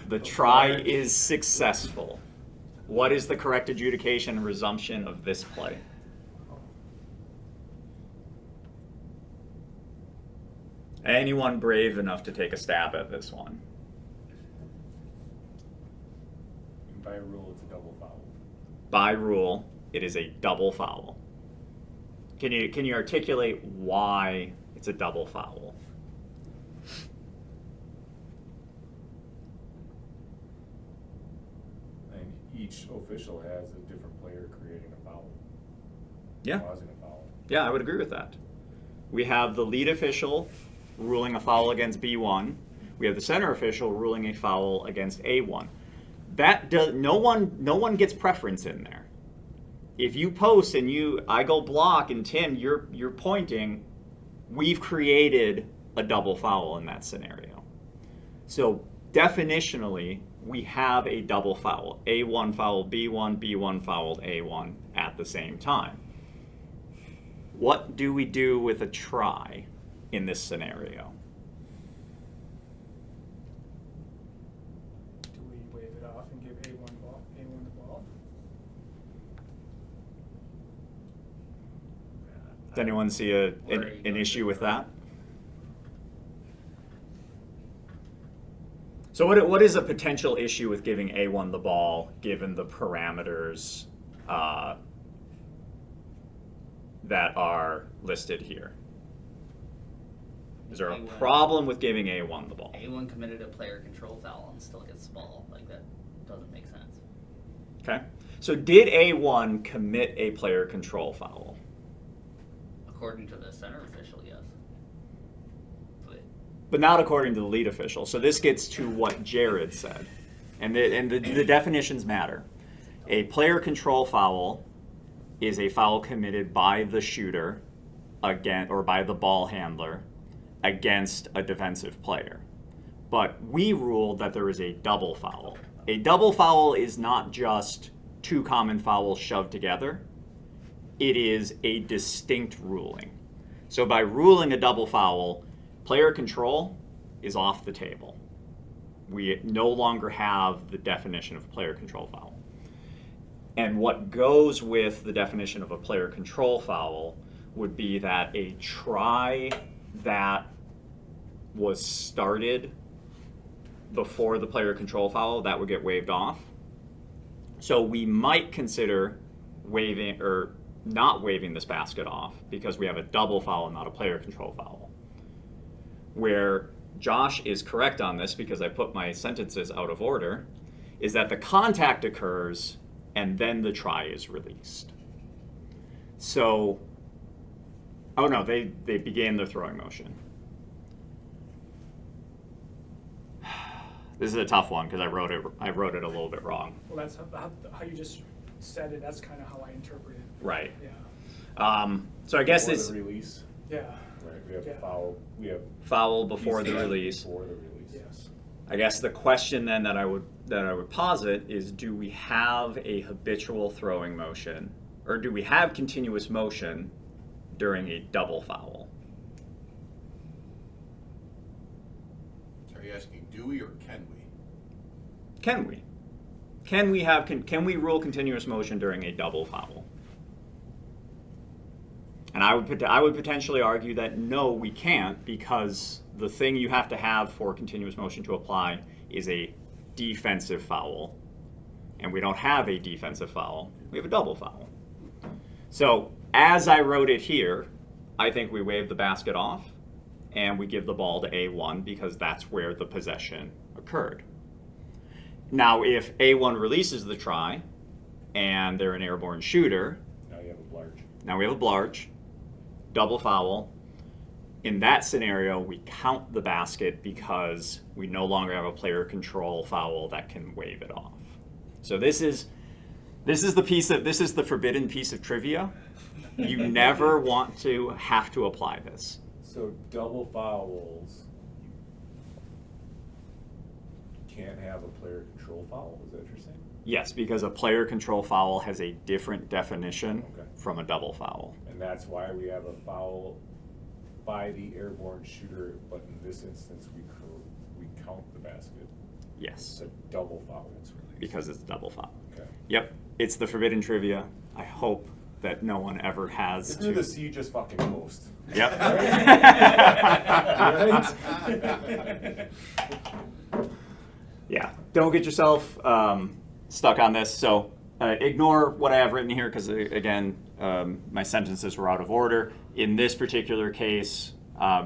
The try is successful. What is the correct adjudication and resumption of this play? Anyone brave enough to take a stab at this one? By rule, it's a double foul. By rule, it is a double foul. Can you articulate why it's a double foul? And each official has a different player creating a foul. Yeah. Causing a foul. Yeah, I would agree with that. We have the lead official ruling a foul against B1. We have the center official ruling a foul against A1. No one gets preference in there. If you post and I go block and Tim, you're pointing, we've created a double foul in that scenario. So definitionally, we have a double foul. A1 fouled B1, B1 fouled A1 at the same time. What do we do with a try in this scenario? Do we wave it off and give A1 the ball? Does anyone see an issue with that? So what is a potential issue with giving A1 the ball given the parameters that are listed here? Is there a A1 problem with giving A1 the ball? A1 committed a player control foul and still gets the ball. Like, that doesn't make sense. Okay. So did A1 commit a player control foul? According to the center official, yes. But but not according to the lead official. So this gets to what Jared said, and the definitions matter. A player control foul is a foul committed by the shooter or by the ball handler against a defensive player. But we ruled that there is a double foul. A double foul is not just two common fouls shoved together. It is a distinct ruling. So by ruling a double foul, player control is off the table. We no longer have the definition of player control foul. And what goes with the definition of a player control foul would be that a try that was started before the player control foul, that would get waived off. So we might consider waiving or not waiving this basket off because we have a double foul and not a player control foul. Where Josh is correct on this, because I put my sentences out of order, is that the contact occurs and then the try is released. So, oh no, they began their throwing motion. This is a tough one because I wrote it a little bit wrong. Well, that's how you just said it. That's kind of how I interpret it. Right. Yeah. So I guess Before this the release, Yeah. right? We have Yeah. foul. We have foul before the easy release. Before the release. Yes. I guess the question then that I would posit is, do we have a habitual throwing motion, or do we have continuous motion during a double foul? Are you asking, do we or can we? Can we? Can we rule continuous motion during a double foul? And I would potentially argue that no, we can't, because the thing you have to have for continuous motion to apply is a defensive foul. And we don't have a defensive foul, we have a double foul. So as I wrote it here, I think we wave the basket off and we give the ball to A1 because that's where the possession occurred. Now, if A1 releases the try and they're an airborne shooter, Now you have a blarge. now we have a blarge, double foul. In that scenario, we count the basket because we no longer have a player control foul that can wave it off. So this is the forbidden piece of trivia. You never want to have to apply this. So double fouls, you can't have a player control foul. Is that what you're saying? Yes, because a player control foul has a different definition Okay. from a double foul. And that's why we have a foul by the airborne shooter, but in this instance, we count the basket. Yes, It's a double foul. because it's a double foul. Okay. Yep, it's the forbidden trivia. I hope that no one ever has If you're to. the C, just fucking post. Yep. Yeah, don't get yourself stuck on this. So ignore what I have written here because, again, my sentences were out of order. In this particular case,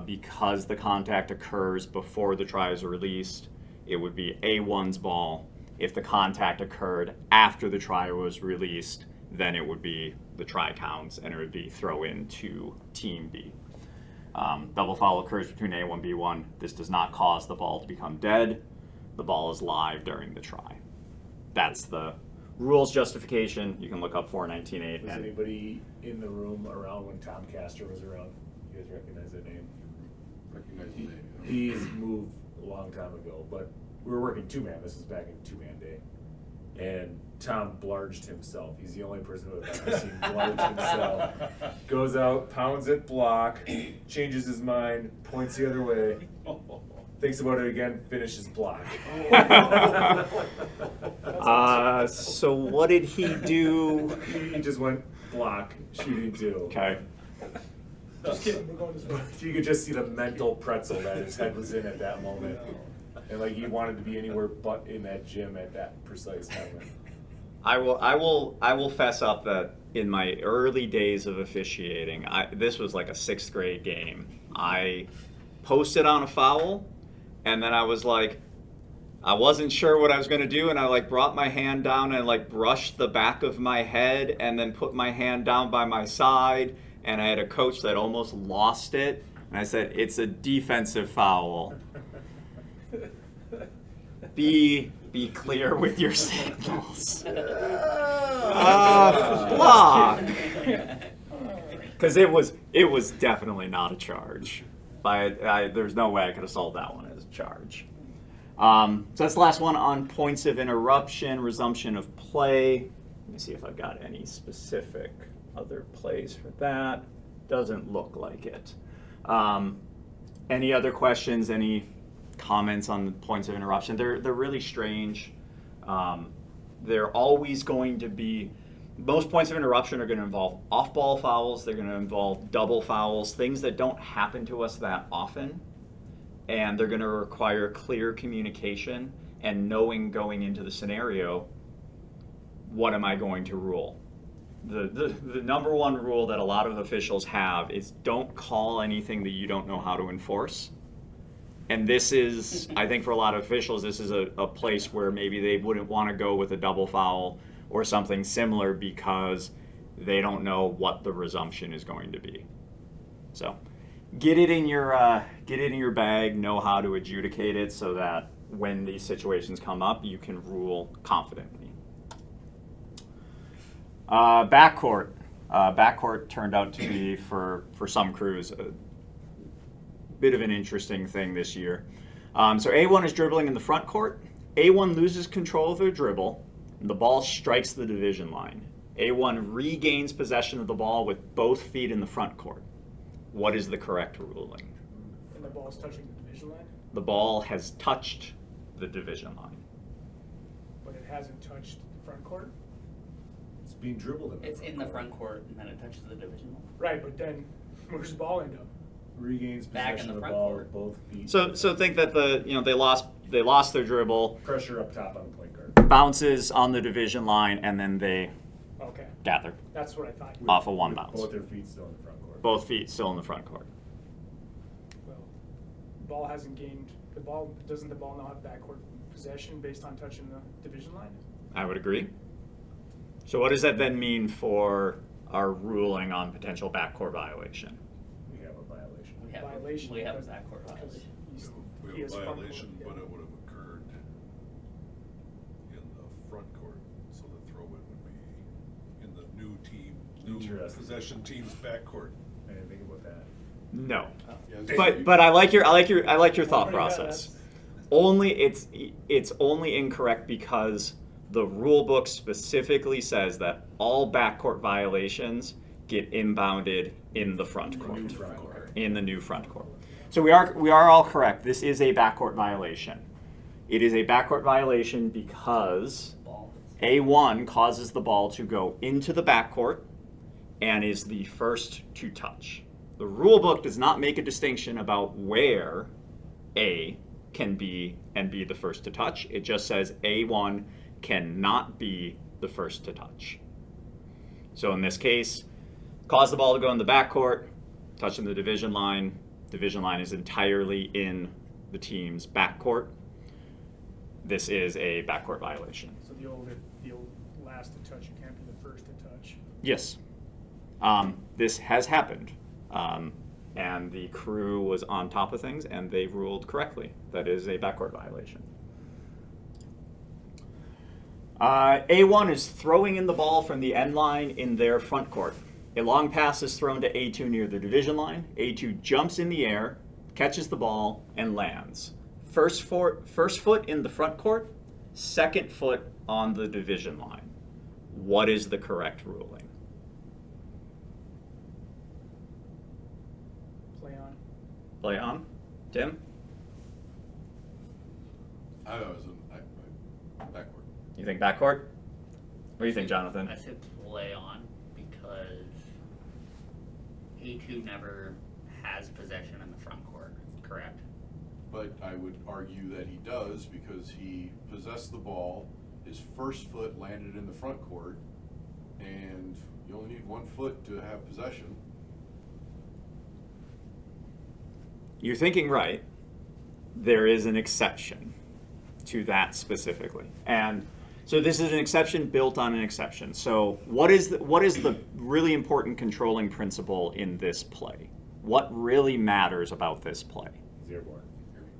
because the contact occurs before the tries are released, it would be A1's ball. If the contact occurred after the try was released, then it would be the try counts and it would be throw in to Team B. Double foul occurs between A1 and B1. This does not cause the ball to become dead. The ball is live during the try. That's the rules justification. You can look up 419.8. Was anybody in the room around when Tom Castor was around? You guys recognize that name? Recognize the name. He's moved a long time ago, but we were working two-man. This is back in two-man day. And Tom blarged himself. He's the only person who I've ever seen blarge himself. Goes out, pounds it, block, changes his mind, points the other way, thinks about it again, finishes block. So what did he do? He just went block, shooting two. Okay. Just kidding. We're going this way. You could just see the mental pretzel that his head was in at that moment. And like he wanted to be anywhere but in that gym at that precise moment. I will fess up that in my early days of officiating, this was like a 6th grade game. I posted on a foul, and then I was like, I wasn't sure what I was going to do, and I like brought my hand down and like brushed the back of my head and then put my hand down by my side, and I had a coach that almost lost it. And I said, it's a defensive foul. Be clear with your signals. Block. Because it was definitely not a charge. There's no way I could have solved that one as a charge. So that's the last one on points of interruption, resumption of play. Let me see if I've got any specific other plays for that. Doesn't look like it. Any other questions? Any comments on the points of interruption? They're really strange. They're always going to be. Most points of interruption are going to involve off-ball fouls. They're going to involve double fouls, things that don't happen to us that often. And they're going to require clear communication and knowing going into the scenario, what am I going to rule? The number one rule that a lot of officials have is don't call anything that you don't know how to enforce. And this is, I think for a lot of officials, this is a place where maybe they wouldn't want to go with a double foul or something similar because they don't know what the resumption is going to be. So get it in your bag, know how to adjudicate it so that when these situations come up, you can rule confidently. Backcourt. Backcourt turned out to be, for some crews, a bit of an interesting thing this year. So A1 is dribbling in the front court. A1 loses control of their dribble, and the ball strikes the division line. A1 regains possession of the ball with both feet in the front court. What is the correct ruling? And the ball's touching the division line, The ball has touched the division line. but it hasn't touched the front court. It's being dribbled in the It's in the front court and then it touches the division line. Right, but then where's the ball end up? Regains Back in possession the of the front ball court. with both feet. So think that they lost their dribble, Pressure up top on the point guard. bounces on the division line, and then they Okay, gather that's what I thought. off of one With bounce. Both their feet still in the front court. Both feet still in the front court. Well, the ball hasn't gained, doesn't the ball now have backcourt possession based on touching the division line? I would agree. So what does that then mean for our ruling on potential backcourt violation? We have a violation. Violation, We have a because- backcourt because violation. he's- We he have is a front court, violation, yeah. but it would have occurred in the front court, so the throw-in would be in the new team, new Interesting. possession team's backcourt. I didn't think about that. No. Yeah, But I like your thought Yeah, process. that's- Only it's only incorrect because the rule book specifically says that all backcourt violations get inbounded in the front court. New front court. In the new front court. So we are all correct. This is a backcourt violation. It is a backcourt violation because Ball. A1 causes the ball to go into the backcourt and is the first to touch. The rule book does not make a distinction about where A can be and be the first to touch. It just says A1 cannot be the first to touch. So in this case, cause the ball to go in the backcourt, touching the division line. Division line is entirely in the team's backcourt. This is a backcourt violation. So the old last to touch, you can't be the first to touch. Yes. This has happened. And the crew was on top of things and they ruled correctly. That is a backcourt violation. A1 is throwing in the ball from the end line in their front court. A long pass is thrown to A2 near the division line. A2 jumps in the air, catches the ball, and lands. First foot in the front court, second foot on the division line. What is the correct ruling? Play on. Play on. Tim? I was backward. You think backcourt? What do you think, Jonathan? I said play on because A2 never has possession in the front court, correct? But I would argue that he does because he possessed the ball, his first foot landed in the front court, and you only need 1 foot to have possession. You're thinking right. There is an exception to that specifically. And so this is an exception built on an exception. So what is the really important controlling principle in this play? what really matters about this play. He's airborne.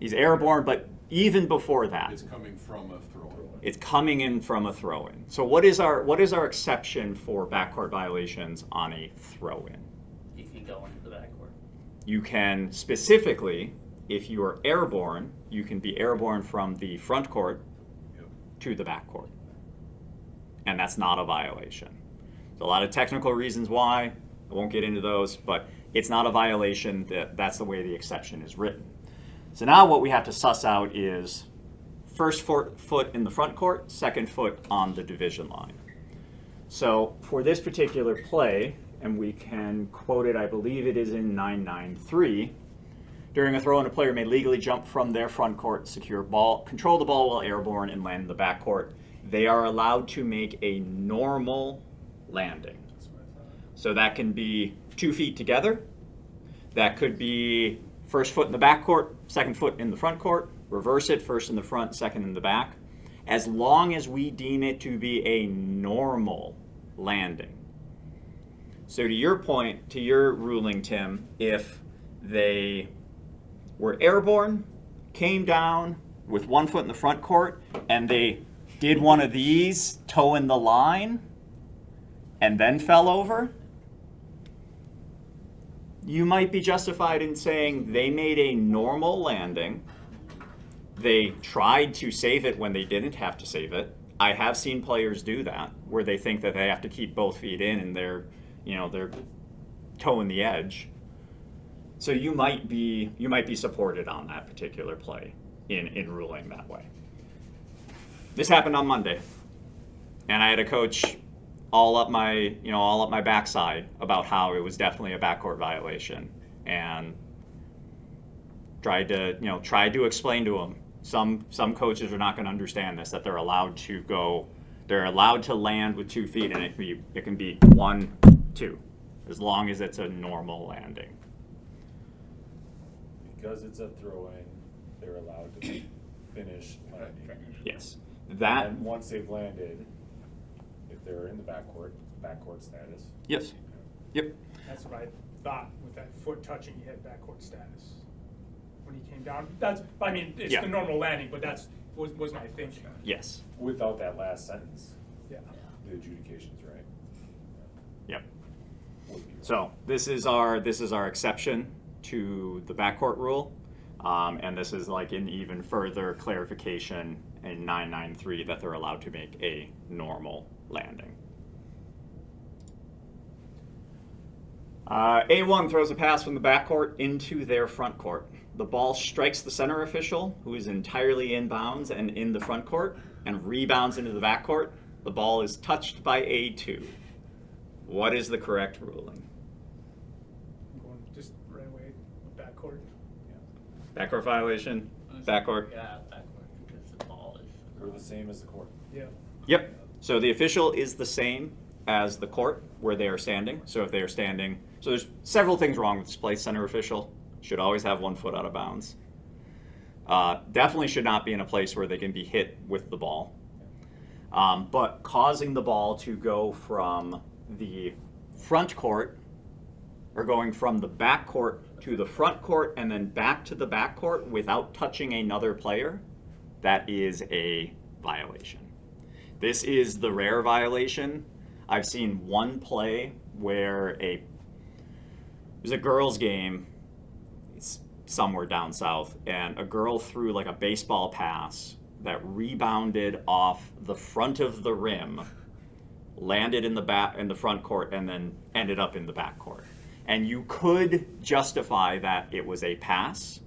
He's airborne, but even before that, It's coming from a throw-in. it's coming in from a throw-in. So what is our exception for backcourt violations on a throw-in? You can go into the backcourt. You can specifically, if you are airborne, you can be airborne from the front court Yep. to the backcourt. And that's not a violation. There's a lot of technical reasons why. I won't get into those, but it's not a violation. That's the way the exception is written. So now what we have to suss out is first foot in the front court, second foot on the division line. So for this particular play, and we can quote it, I believe it is in 993, during a throw-in, a player may legally jump from their front court, secure ball, control the ball while airborne, and land in the backcourt. They are allowed to make a normal landing. That's what I thought. So that can be 2 feet together. That could be first foot in the back court, second foot in the front court. Reverse it, first in the front, second in the back. As long as we deem it to be a normal landing. So to your point, to your ruling, Tim, if they were airborne, came down with 1 foot in the front court, and they did one of these, toeing the line, and then fell over, you might be justified in saying they made a normal landing. They tried to save it when they didn't have to save it. I have seen players do that, where they think that they have to keep both feet in and they're toeing the edge. So you might be supported on that particular play in ruling that way. This happened on Monday, and I had a coach all up my backside about how it was definitely a backcourt violation, and tried to explain to him. Some coaches are not going to understand this, that they're allowed to land with 2 feet, and it can be 1, 2, as long as it's a normal landing. Because it's a throw-in, they're allowed to finish landing. Yes, And once they've landed, if they're in the backcourt status. Yes. Yep. That's what I thought, with that foot touching, he had backcourt status when he came down. It's Yeah. the normal landing, but was my thinking. Yes. Without that last sentence, Yeah. the adjudication's right. Yep. Would be right. So this is our exception to the backcourt rule, and this is like an even further clarification in 993 that they're allowed to make a normal landing. A1 throws a pass from the backcourt into their front court. The ball strikes the center official, who is entirely in bounds and in the front court, and rebounds into the backcourt. The ball is touched by A2. What is the correct ruling? I'm going just right away with backcourt. Backcourt violation? Backcourt? Yeah, backcourt, because the ball is. We're the same as the court. Yeah. Yep. So the official is the same as the court where they are standing. So if they are standing, so there's several things wrong with this play. Center official should always have 1 foot out of bounds. Definitely should not be in a place where they can be hit with the ball. But causing the ball to go from the front court, or going from the back court to the front court and then back to the back court without touching another player, that is a violation. This is the rare violation. I've seen one play where it was a girls' game, it's somewhere down south, and a girl threw like a baseball pass that rebounded off the front of the rim, landed in the front court, and then ended up in the back court. And you could justify that it was a pass.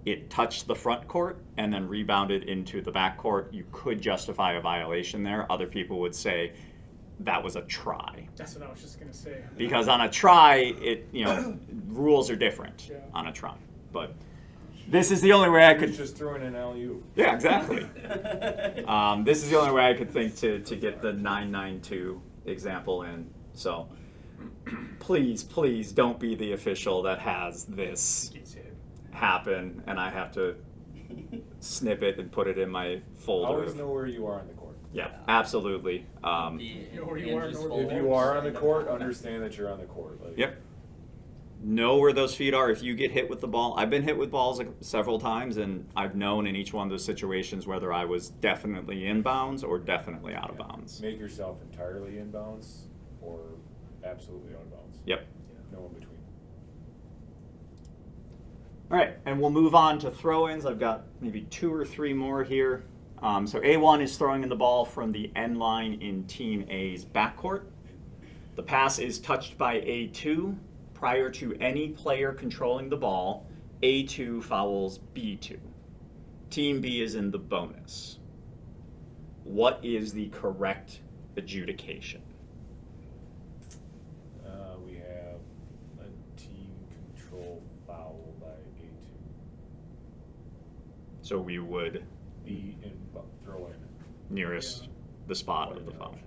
It touched the front court and then rebounded into the back court. You could justify a violation there. Other people would say that was a try. That's what I was just gonna say. Because on a try, rules are different Yeah. on a try. But this is the only way I could. Just throwing an alley-oop. Yeah, exactly. This is the only way I could think to get the 992 example in. So please don't be the official that has this Gets hit. happen and I have to snip it and put it in my folder. Always know where you are on the court. Yeah, absolutely. Be know where in you are, Andrew's know where folder, If you are on the sign court, up. understand that you're on the court. Like, Yep. know where those feet are if you get hit with the ball. I've been hit with balls like several times, and I've known in each one of those situations whether I was definitely in bounds or definitely out of bounds. Make yourself entirely in bounds or absolutely out of bounds. Yep. No in between. All right, and we'll move on to throw-ins. I've got maybe 2 or 3 more here. So A1 is throwing in the ball from the end line in Team A's backcourt. The pass is touched by A2. Prior to any player controlling the ball, A2 fouls B2. Team B is in the bonus. What is the correct adjudication? We have a team control foul by A2. So we would B in throw in. nearest the spot of the Point foul. option.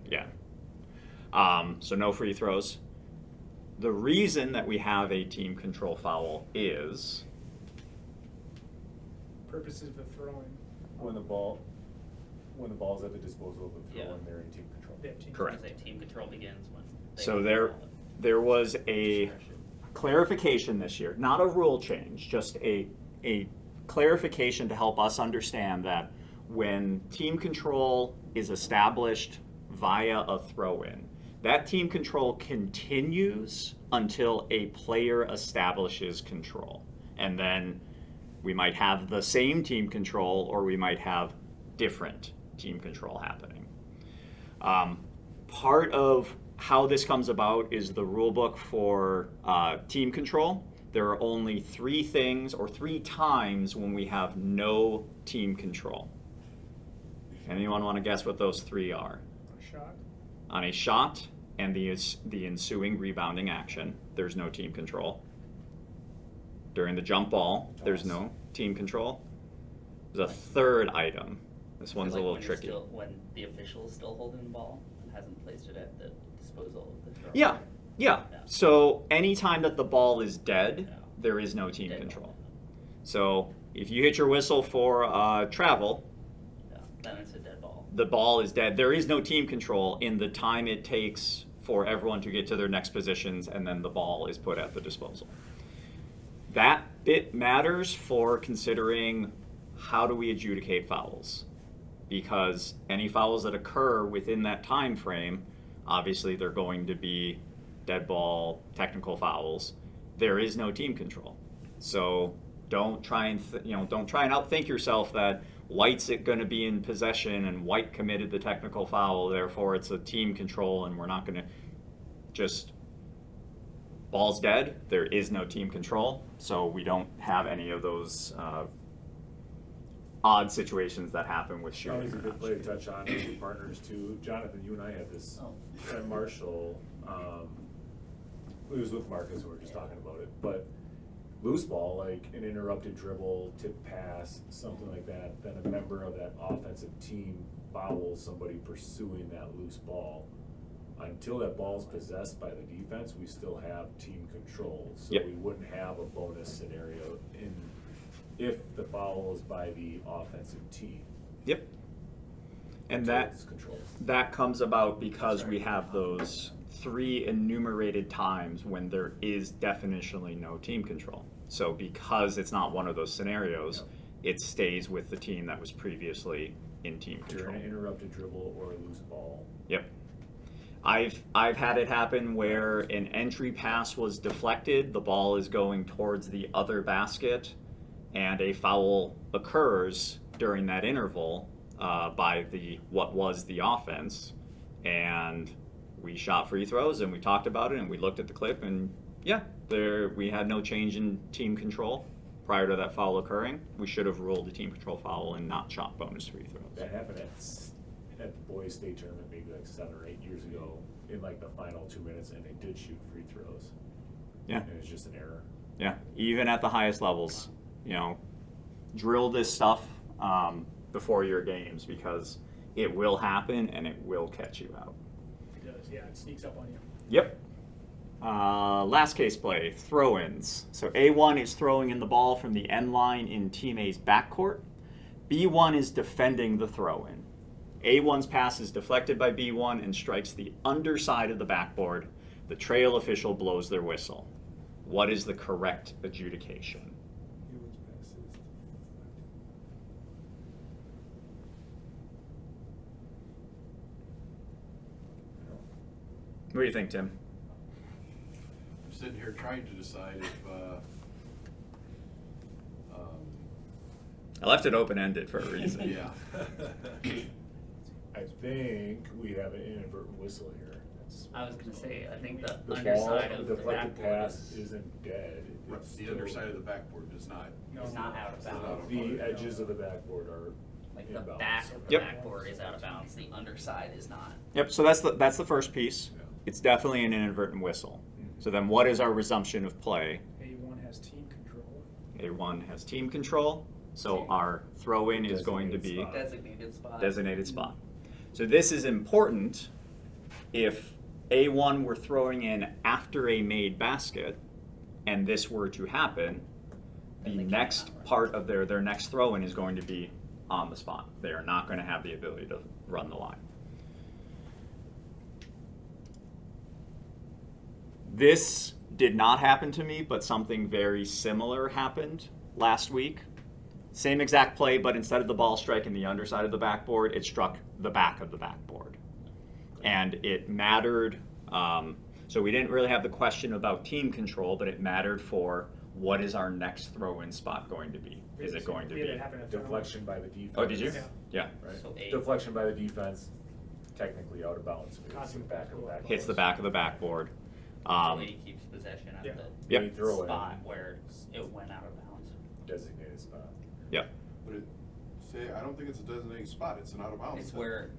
Yeah. So no free throws. The reason that we have a team control foul is Purposes of throwing. When the ball's at the disposal of the throw in, they're in team control. They have team Correct. I say team control begins when they so control there was it. a Discretion. clarification this year, not a rule change, just a clarification to help us understand that when team control is established via a throw-in, that team control continues until a player establishes control. And then we might have the same team control or we might have different team control happening. Part of how this comes about is the rule book for team control. There are only 3 things or 3 times when we have no team control. Anyone want to guess what those 3 are? A shot. On a shot and the ensuing rebounding action, there's no team control. During the jump ball, there's no team control. There's a third item. This one's a Like little when you're tricky. still- when the official is still holding the ball and hasn't placed it at the disposal of the thrower. Yeah. Yeah. So anytime that the ball is dead, Yeah. there is no team Dead control. ball. So if you hit your whistle for travel, Yeah, then it's a dead ball. the ball is dead. There is no team control in the time it takes for everyone to get to their next positions, and then the ball is put at the disposal. That bit matters for considering how do we adjudicate fouls, because any fouls that occur within that time frame, obviously they're going to be dead ball, technical fouls. There is no team control, so don't try and don't try and outthink yourself that White's going to be in possession and White committed the technical foul, therefore it's a team control and we're not going to just ball's dead. There is no team control, so we don't have any of those odd situations that happen with shooting. Always a or good not play to shooting. touch on with partners too. Jonathan, you and I had this Oh. at Marshall. It was with Marcus, we were just talking about it, but loose ball, like an interrupted dribble, tip pass, something like that, then a member of that offensive team fouls somebody pursuing that loose ball. Until that ball's possessed by the defense, we still have team control, so Yep. we wouldn't have a bonus scenario if the foul is by the offensive team. Yep. And Until that it's controlled. that comes about because we have those 3 enumerated times when there is definitionally no team control. So because it's not one of those scenarios, it stays with the team that was previously in team During control. an interrupted dribble or a loose ball. Yep. I've had it happen where an entry pass was deflected, the ball is going towards the other basket, and a foul occurs during that interval by what was the offense, and we shot free throws and we talked about it and we looked at the clip and we had no change in team control prior to that foul occurring. We should have ruled a team control foul and not shot bonus free throws. That happened at the boys state tournament maybe like 7 or 8 years ago in like the final 2 minutes, and they did shoot free throws. Yeah. And it was just an error. Yeah, even at the highest levels, drill this stuff before your games because it will happen and it will catch you out. It does, yeah, it sneaks up on you. Yep. Last case play, throw-ins. So A1 is throwing in the ball from the end line in Team A's backcourt. B1 is defending the throw-in. A1's pass is deflected by B1 and strikes the underside of the backboard. The trail official blows their whistle. what is the correct adjudication? What do you think, Tim? I'm sitting here trying to decide if, I left it open-ended for a reason. yeah. I think we have an inadvertent whistle here. That's- I was gonna say, I think the The underside ball, of the the deflected backboard pass is isn't dead. It's The still- underside of the backboard does not. No. not out of bounds. The edges of the backboard are Like the inbounds. back of the Yep. backboard is out of bounds, the underside is not. Yep, so that's the first piece. Yeah. It's definitely an inadvertent whistle. Mhm. So then what is our resumption of play? A1 has team control. A1 has team control, so our throw-in is going to be Designated spot. designated spot. So this is important if A1 were throwing in after a made basket and this were to happen, the Then they next cannot run. part of their next throw-in is going to be on the spot. They are not going to have the ability to run the line. This did not happen to me, but something very similar happened last week. Same exact play, but instead of the ball striking the underside of the backboard, it struck the back of the backboard. And it mattered, so we didn't really have the question about team control, but it mattered for what is our next throw-in spot going to be? Is it going to We had be? it happen at deflection by the defense. Oh, did you? Yeah. Yeah. Right. So A. Deflection by the defense, technically out of bounds. It's Causing the back of the backboard. Hits the back of the backboard. So A keeps possession Yeah. at the Yep. They throw it spot where it went out of bounds. designated spot. Yep. But I don't think it's a designated spot, it's an out of bounds. It's where,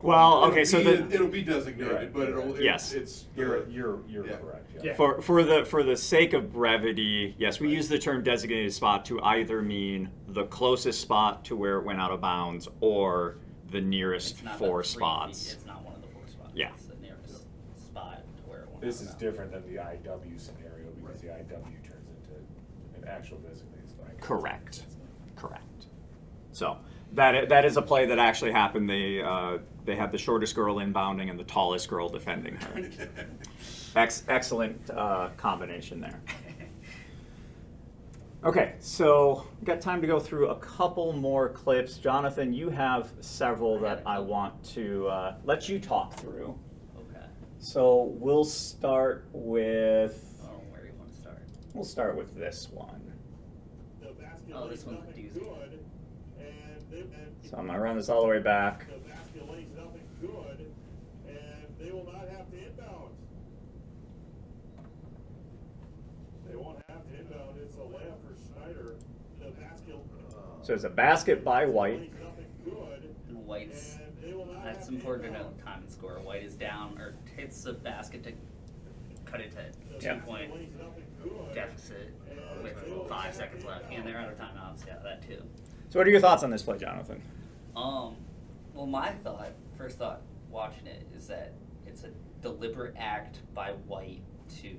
Well, okay, so It'll be designated, Right. but Yes. it's. You're Yeah. correct. Yeah. For the sake of brevity, yes, we use the term designated spot to either mean the closest spot to where it went out of bounds or the nearest it's not the 4 3 feet, spots. It's not one of the 4 spots. Yeah. It's the nearest spot to where it went This out is of bounds. different than the IW scenario because the IW turns into an actual designated spot. Correct. Correct. So that is a play that actually happened. They had the shortest girl inbounding and the tallest girl defending her. Excellent combination there. Okay, so we've got time to go through a couple more clips. Jonathan, you have several that I want to let you talk through. Okay. So we'll start with Oh, where do you want to start? we'll start with this one. Oh, this one's a doozy. So I'm gonna run this all the way back. The basket lays nothing good, and they will not have to inbound. They won't have to inbound. It's a layup for Schneider. The basket. So it's a basket by White. Lays nothing good, And White's, and they will not that's have to important to inbound. know, time and score. White is down, or hits the basket to cut it The to Yeah. basket 2-point lays nothing good, deficit and with they will 5 not seconds have to left. And they're out of inbound. timeouts, yeah, that too. So what are your thoughts on this play, Jonathan? Well, my first thought watching it is that it's a deliberate act by White to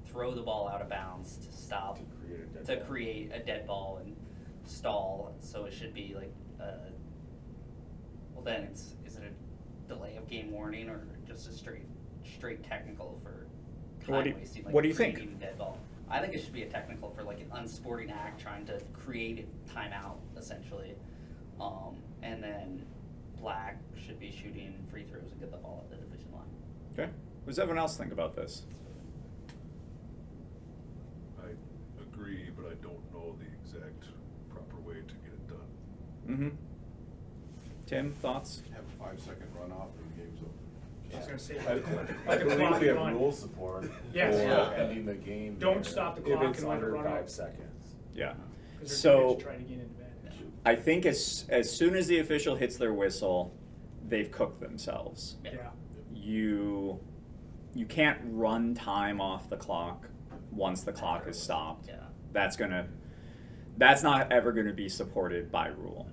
throw the ball out of bounds to stop, To create a dead ball. create a dead ball and stall. So it should be like, well then is it a delay of game warning or just a straight technical for What do time you- wasting, what do you think? creating a dead ball? I think it should be a technical for like an unsporting act trying to create a timeout essentially. And then Black should be shooting free throws and get the ball at the division line. Okay. What does everyone else think about this? I agree, but I don't know the exact proper way to get it done. Mm-hmm. Tim, thoughts? Have a 5-second runoff and the game's over. I was gonna say, I like a believe clock we have run. rule support Yes. for Yeah. ending the game. Don't there stop the if clock it's and let it under run 5 out. seconds. Yeah. Because they're So trying to gain an advantage. I think as soon as the official hits their whistle, they've cooked themselves. Yeah. Yeah. You can't run time off the clock once the clock is stopped. Yeah. That's not ever gonna be supported by rule.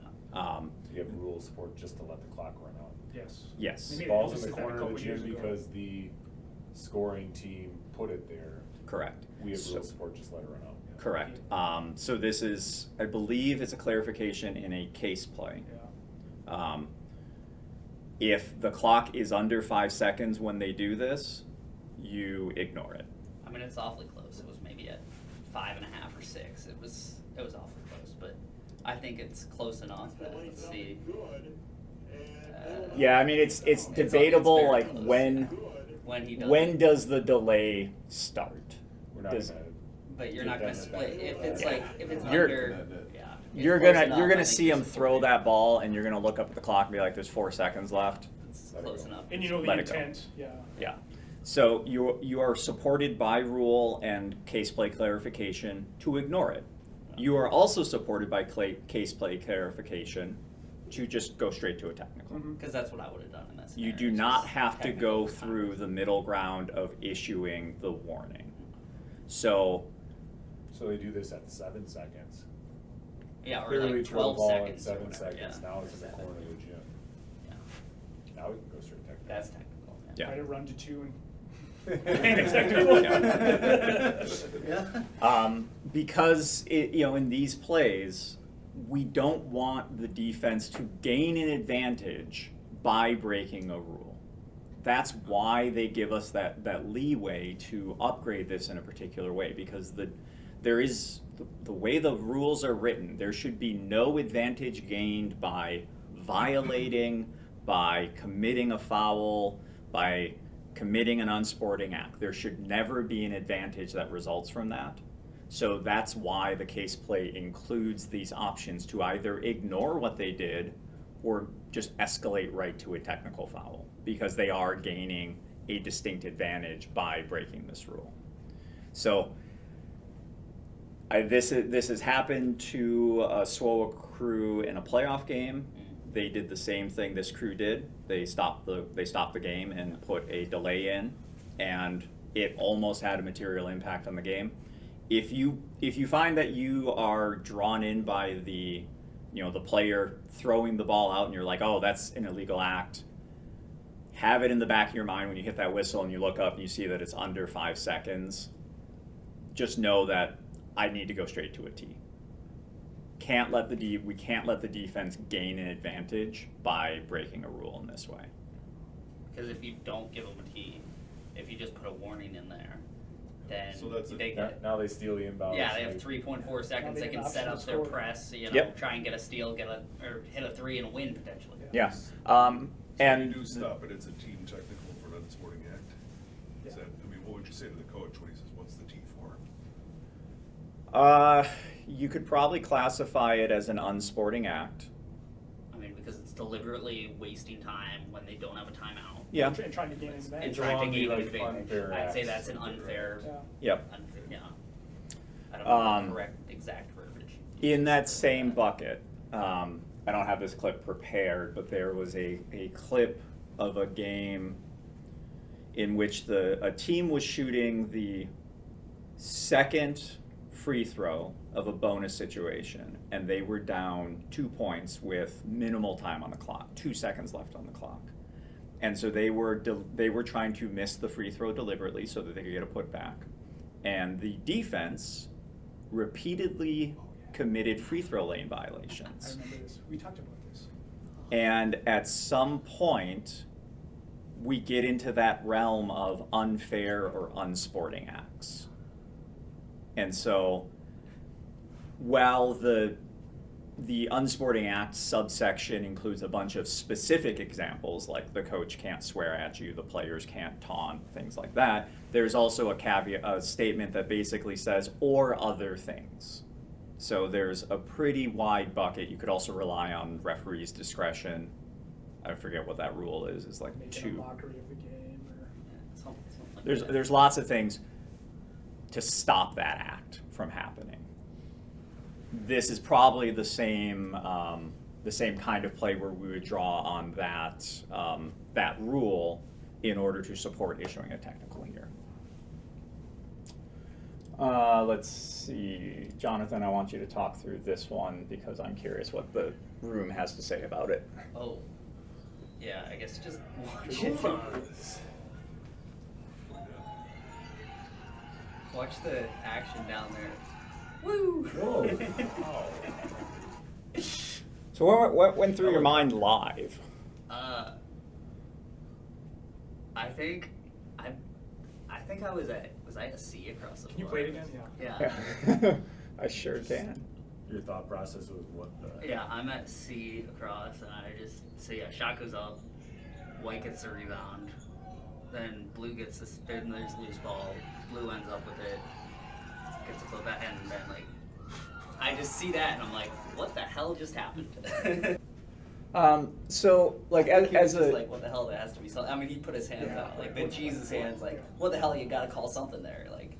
You have rule support just to let the clock run out. Yes. Yes. They made Ball's it in the just a corner of couple the years gym ago. because the scoring team put it there. Correct. We have So- rule support, just let it run out. Yeah. Correct. So this is, I believe it's a clarification in a case play. Yeah. If the clock is under 5 seconds when they do this, you ignore it. I mean, it's awfully close. It was maybe at 5.5 or 6. It was awfully close, but I think it's close enough that Delayed let's something see. good, and Yeah, I mean, it's debatable, very like, close. when When he does when it. does the delay start? We're not Does- gonna. But you're get not gonna them split back. if it's like if it's You're- under. Yeah. If You're it's close gonna enough, you're I gonna think see you're him throw supporting. that ball, and you're gonna look up at the clock and be like, "There's 4 seconds left." It's Let it close go. enough. And you know the Let it go. intent, yeah. Yeah. So you are supported by rule and case play clarification to ignore it. You are also supported by case play clarification to just go straight to a technical. Because that's what I would have done in this. You do not have to go through the middle ground of issuing the warning. So So they do this at 7 seconds. Yeah, or Clearly like throw the 12 ball seconds. in or 7 whatever, seconds. yeah. Now it's in the corner of the gym. Yeah. Now we can go straight technical. That's technical. Yeah. Try to run to 2 and hang a technical. Yeah. because in these plays, we don't want the defense to gain an advantage by breaking a rule. That's why they give us that leeway to upgrade this in a particular way, because the way the rules are written, there should be no advantage gained by violating, by committing a foul, by committing an unsporting act. There should never be an advantage that results from that. So that's why the case play includes these options to either ignore what they did or just escalate right to a technical foul, because they are gaining a distinct advantage by breaking this rule. So this has happened to a SWOA crew in a playoff game. They did the same thing this crew did. They stopped the game and put a delay in, and it almost had a material impact on the game. If you find that you are drawn in by the player throwing the ball out and you're like, oh, that's an illegal act, have it in the back of your mind when you hit that whistle and you look up and you see that it's under 5 seconds. Just know that I need to go straight to a tee. We can't let the defense gain an advantage by breaking a rule in this way. Because if you don't give them a tee, if you just put a warning in there, then So that's they Now, get. now they steal the inbound. Yeah, they have 3.4 seconds. they They get can an set option up to their score. press. Yep. Try and get a steal, or hit a 3 and win potentially. Yeah. So And you do stop it, it's a team technical for an unsporting act? Is that, I mean, what would you say to the coach when he says, what's the T for? You could probably classify it as an unsporting act. I mean, because it's deliberately wasting time when they don't have a timeout. Yeah. And trying to gain an And advantage. trying to wrong, gain an like, advantage. unfair I'd say acts. that's an unfair. Yeah. Yep. Unfair, yeah. I don't know Um, the correct exact verbiage. In that same bucket, I don't have this clip prepared, but there was a clip of a game in which a team was shooting the second free throw of a bonus situation, and they were down 2 points with minimal time on the clock, 2 seconds left on the clock. And so they were trying to miss the free throw deliberately so that they could get a putback. And the defense repeatedly committed free throw lane I violations. remember this. We talked about this. And at some point, we get into that realm of unfair or unsporting acts. And so, while the unsporting act subsection includes a bunch of specific examples, like the coach can't swear at you, the players can't taunt, things like that, there's also a statement that basically says, or other things. So there's a pretty wide bucket. You could also rely on referee's discretion. I forget what that rule is. It's like Making 2. a mockery of the game or. Something like There's that. there's lots of things to stop that act from happening. This is probably the same kind of play where we would draw on that rule in order to support issuing a technical here. Let's see, Jonathan, I want you to talk through this one because I'm curious what the room has to say about it. Oh. Yeah, I guess just watch it. Watch the action down there. Woo! Whoa. So what went through your mind live? I think think I was I a C across the Can you floor? play it again? Yeah. Yeah. I sure can. Your thought process was what the? Yeah, I'm at C across, and I just so yeah, shot goes up, white gets the rebound, then blue gets the spin. There's loose ball. Blue ends up with it, gets a flip back, and then like I just see that, and I'm like, what the hell just happened? So like as He was a just like, what the hell? There has to be something. I mean, he put his hands out, like the Jesus hands, like, what the hell? You gotta call something there. Like,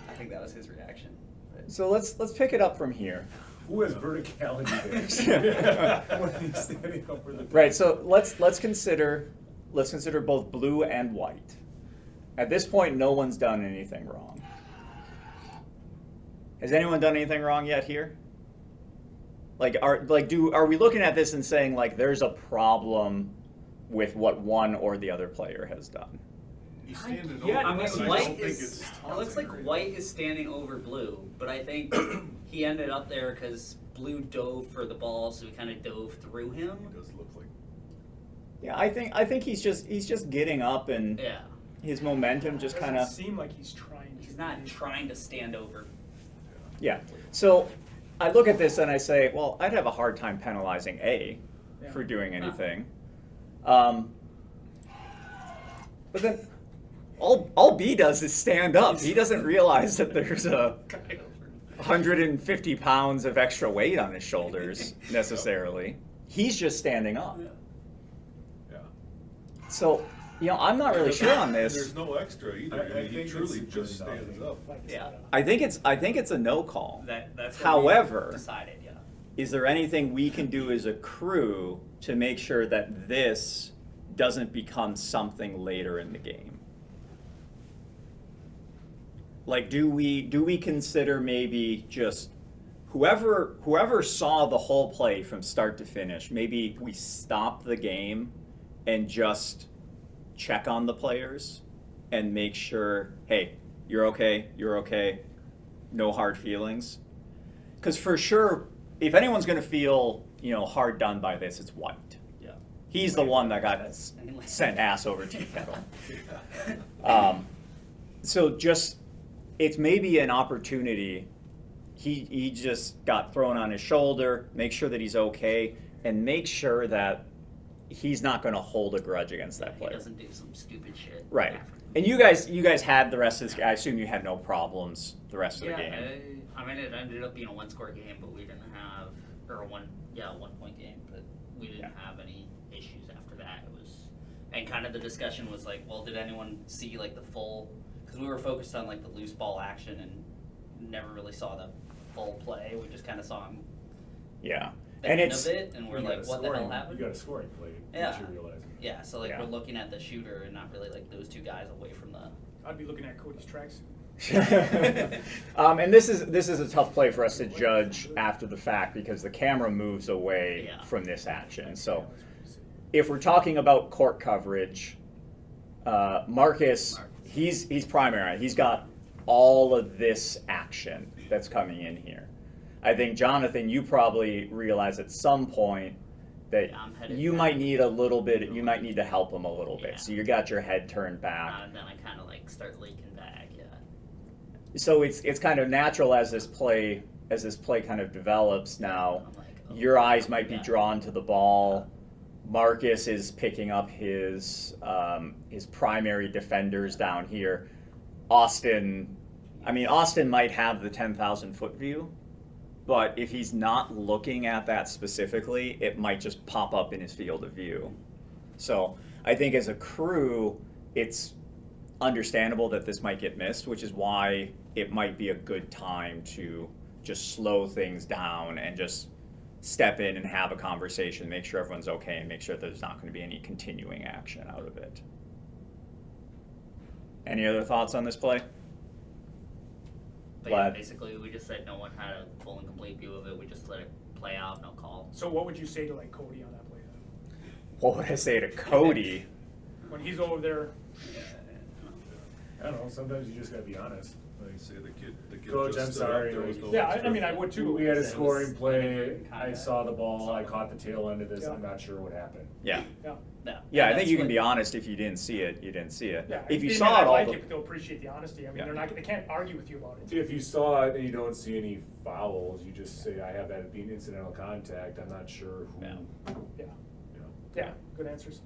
I think that was his reaction. But, so let's pick it up from here. Who has verticality there? When he's standing up for the. Right. So let's consider both blue and white. At this point, no one's done anything wrong. Has anyone done anything wrong yet here? Are we looking at this and saying like there's a problem with what one or the other player has done? He's standing Yeah, over, I mean, but I white don't think is, it's. it looks like white is standing over blue, but I think he ended up there because blue dove for the ball, so he kind of dove through him. It does look like. Yeah, I think he's just getting up and Yeah, his momentum just Doesn't kind of seem like he's trying. he's to not be. trying to stand over. yeah. So I look at this and I say, well, I'd have a hard time penalizing A Yeah. for doing anything. But then all B does is stand up. He doesn't realize that there's 150 pounds of extra weight on his shoulders necessarily. He's just standing up. Yeah. So, I'm not really sure on this. There's no extra either. I mean, he think truly it's just really stands nothing. up. Like I Yeah. said, I think it's a no call. That's what However, we decided. Yeah, is there anything we can do as a crew to make sure that this doesn't become something later in the game? Like, do we consider maybe just whoever saw the whole play from start to finish, maybe we stop the game and just check on the players and make sure, hey, you're okay, no hard feelings? Because for sure, if anyone's going to feel, hard done by this, it's White. yeah. He's the one that got sent ass over tea kettle. So just, it's maybe an opportunity. He just got thrown on his shoulder. Make sure that he's okay, and make sure that he's not going to hold a grudge against that He player. doesn't do some stupid shit. Right. after. And you guys had the rest of this. I assume you had no problems the rest of the Yeah, game. I mean, it ended up being a one-score game, but we didn't have, or a one-point game, but we didn't have any issues after that. It was, and kind of the discussion was like, well, did anyone see like the full? Because we were focused on like the loose ball action and never really saw the full play. We just kind of saw him Yeah. the And end it's of it, and we're You got like, a what the hell scoring- happened? You got a scoring play, Yeah. which you realize. Yeah, so like Yeah. we're looking at the shooter and not really like those two guys away from the. I'd be looking at Cody's tracksuit. And this is a tough play for us to judge after the fact because the camera moves away Yeah. from this action. So if we're talking about court coverage, Marcus, he's primary. He's got all of this action that's coming in here. I think, Jonathan, you probably realize at some point that Yeah, I'm headed you back. might need a little bit, you might need to help him a little bit. Yeah. So you got your head turned back. And then I kind of like start leaking back. Yeah. So it's kind of natural as this play kind of develops now. I'm like, oh, Your eyes might be yeah. drawn to the ball. Marcus is picking up his primary defenders down here. Austin might have the 10,000 foot view, but if he's not looking at that specifically, it might just pop up in his field of view. So I think as a crew, it's understandable that this might get missed, which is why it might be a good time to just slow things down and just step in and have a conversation, make sure everyone's okay, and make sure there's not going to be any continuing action out of it. Any other thoughts on this play? But yeah, Glad. basically we just said no one had a full and complete view of it. We just let it play out, no call. So what would you say to like Cody on that play then? What would I say to Cody? When he's over there, I don't know, sometimes you just gotta be honest. Like, Say the kid Coach, just I'm stood up, sorry, there was like- no Yeah, I expert. mean, I would too. we had a It was scoring play, in I contact. saw the ball, I caught the tail end of this, Yeah. I'm not sure what happened. Yeah. Yeah. Yeah, I think That's you can what- be honest. If you didn't see it, you didn't see it. Yeah. If you and saw I it all, like the- it, but they'll appreciate the honesty. I mean, Yeah. they can't argue with you about it. If you saw it and you don't see any fouls, you just say, I have that being incidental contact, I'm not sure who, Yeah. Yeah. you know. Yeah. Good answers.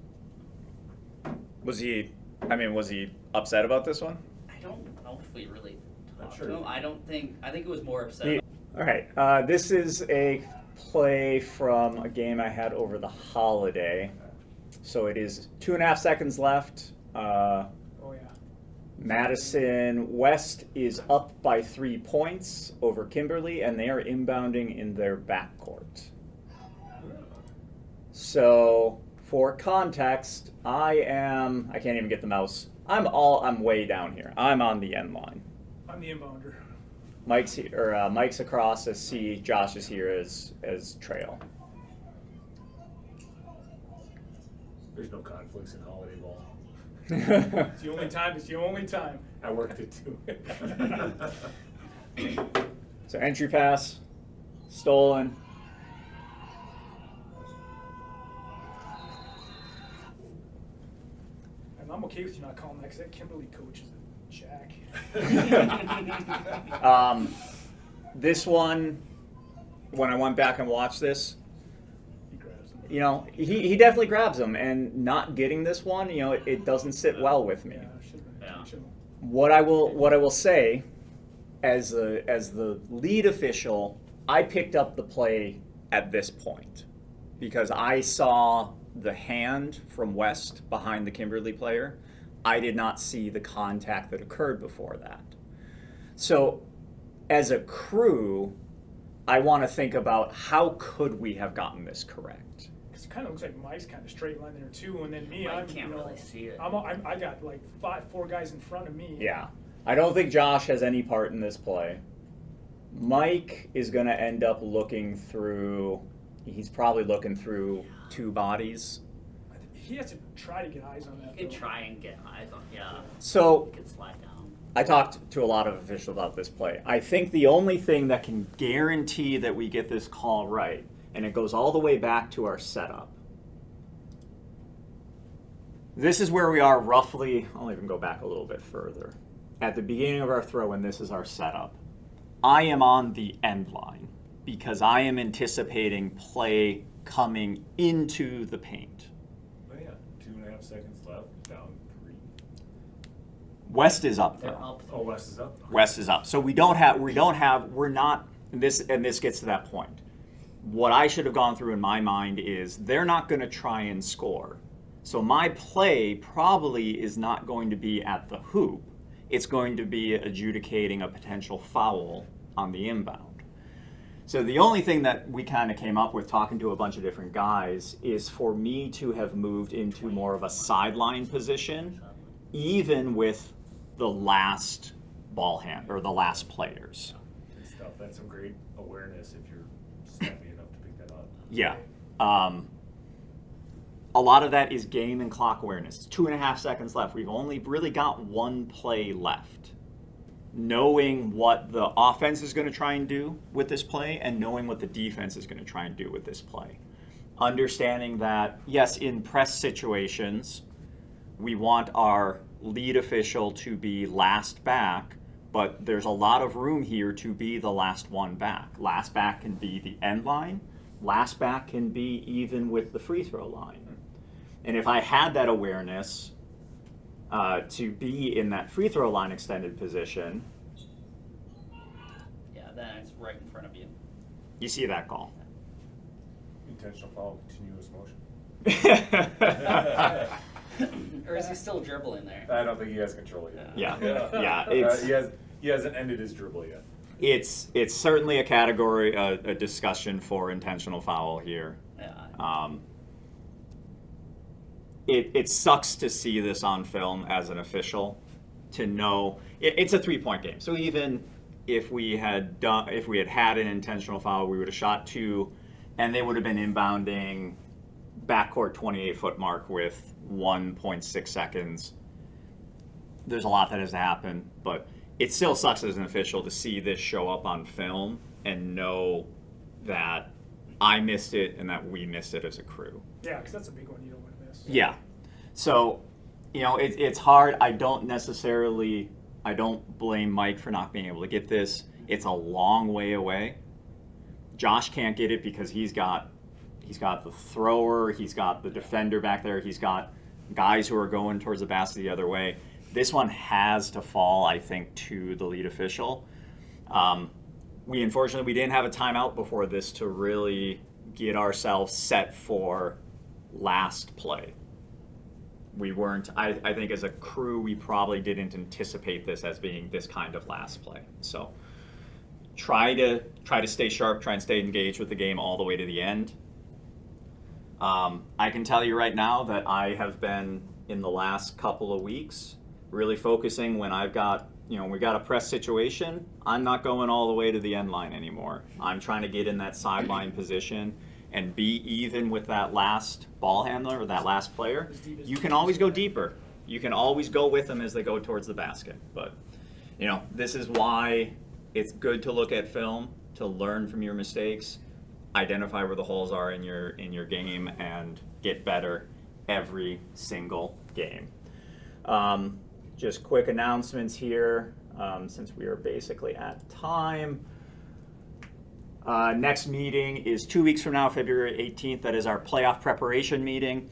was he upset about this one? I don't know if we really talked sure. to him. I think it was more upset. He- all right. This is a play from a game I had over the holiday. So it is 2.5 seconds left. Oh yeah. Madison West is up by 3 points over Kimberly, and they are inbounding in their backcourt. So, for context, I can't even get the mouse. I'm way down here. I'm on the end line. I'm the inbounder. Mike's here, or Mike's across as C. Josh is here as trail. There's no conflicts in holiday ball. It's the only time. It's the only time. I worked it too. So entry pass, stolen. And I'm okay with you not calling that because that Kimberly coach is a jack. This one, when I went back and watched this, He grabs him. you know, he definitely grabs him, and not getting this one, you know, it doesn't sit well with me. Yeah, should've been Yeah. intentional. What I will say, as the lead official, I picked up the play at this point because I saw the hand from West behind the Kimberly player. I did not see the contact that occurred before that. So, as a crew, I want to think about how could we have gotten this correct. Because it kind of looks like Mike's kind of straight line there too, and then me, Mike I'm can't you know, really see it. I got like 4 guys in front of me. Yeah. I don't think Josh has any part in this play. Mike is going to end up he's probably looking through 2 bodies. He has to try to get eyes on that. You could though. try and get eyes on. Yeah. So You could slide down. I talked to a lot of officials about this play. I think the only thing that can guarantee that we get this call right, and it goes all the way back to our setup. This is where we are roughly, I'll even go back a little bit further. At the beginning of our throw, and this is our setup. I am on the end line because I am anticipating play coming into the paint. Oh yeah, 2.5 seconds left, down 3. West is up They're though. up. Oh, West is up? West is up. So we're not, and this gets to that point. What I should have gone through in my mind is they're not going to try and score. So my play probably is not going to be at the hoop. It's going to be adjudicating a potential foul on the inbound. So the only thing that we kind of came up with talking to a bunch of different guys is for me to have moved into more of a sideline position, even with the last ball hand or the last players. Good stuff. That's some great awareness if you're snappy enough to pick that up. Yeah. A lot of that is game and clock awareness. It's 2.5 seconds left. We've only really got 1 play left. Knowing what the offense is going to try and do with this play and knowing what the defense is going to try and do with this play. Understanding that, yes, in press situations, we want our lead official to be last back, but there's a lot of room here to be the last one back. Last back can be the end line. Last back can be even with the free throw line. And if I had that awareness to be in that free throw line extended position, Yeah, then it's right in front of you. you see that call. Intentional foul, continuous motion. Or is he still dribbling there? I don't think he has control yet. Yeah, yeah. He hasn't ended his dribble yet. It's certainly a category, a discussion for intentional foul here. Yeah. It sucks to see this on film as an official, to know it's a 3-point game. So even if we had had an intentional foul, we would have shot 2, and they would have been inbounding backcourt 28-foot mark with 1.6 seconds. there's a lot that has to happen, but it still sucks as an official to see this show up on film and know that I missed it and that we missed it as a crew. Yeah, because that's a big one you don't want to miss. Yeah. So, it's hard. I don't blame Mike for not being able to get this. It's a long way away. Josh can't get it because he's got the thrower, he's got the defender back there, he's got guys who are going towards the basket the other way. This one has to fall, I think, to the lead official. We didn't have a timeout before this to really get ourselves set for last play. We weren't, I think as a crew, we probably didn't anticipate this as being this kind of last play. So try to stay sharp, try and stay engaged with the game all the way to the end. I can tell you right now that I have been, in the last couple of weeks, really focusing when I've got, we got a press situation, I'm not going all the way to the end line anymore. I'm trying to get in that sideline position and be even with that last ball handler or that last player. You can always go deeper. You can always go with them as they go towards the basket. But, this is why it's good to look at film, to learn from your mistakes, identify where the holes are in your game, and get better every single game. Just quick announcements here, since we are basically at time. Next meeting is 2 weeks from now, February 18th. That is our playoff preparation meeting.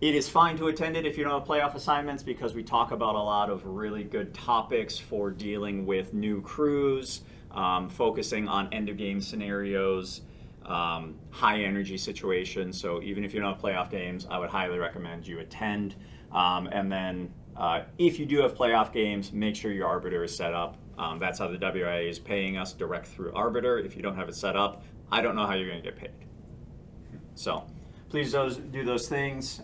It is fine to attend it if you don't have playoff assignments, because we talk about a lot of really good topics for dealing with new crews, focusing on end-of-game scenarios, high energy situations. So even if you don't have playoff games, I would highly recommend you attend. And then if you do have playoff games, make sure your arbiter is set up. That's how the WIA is paying us, direct through arbiter. If you don't have it set up, I don't know how you're going to get paid. So please do those things.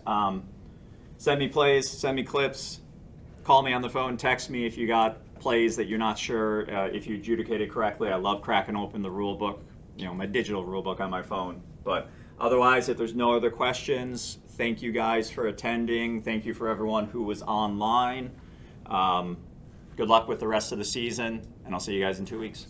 Send me plays, send me clips, call me on the phone, text me if you got plays that you're not sure if you adjudicated correctly. I love cracking open the rule book, my digital rule book on my phone. But otherwise, if there's no other questions, thank you guys for attending. Thank you for everyone who was online. Good luck with the rest of the season, and I'll see you guys in 2 weeks.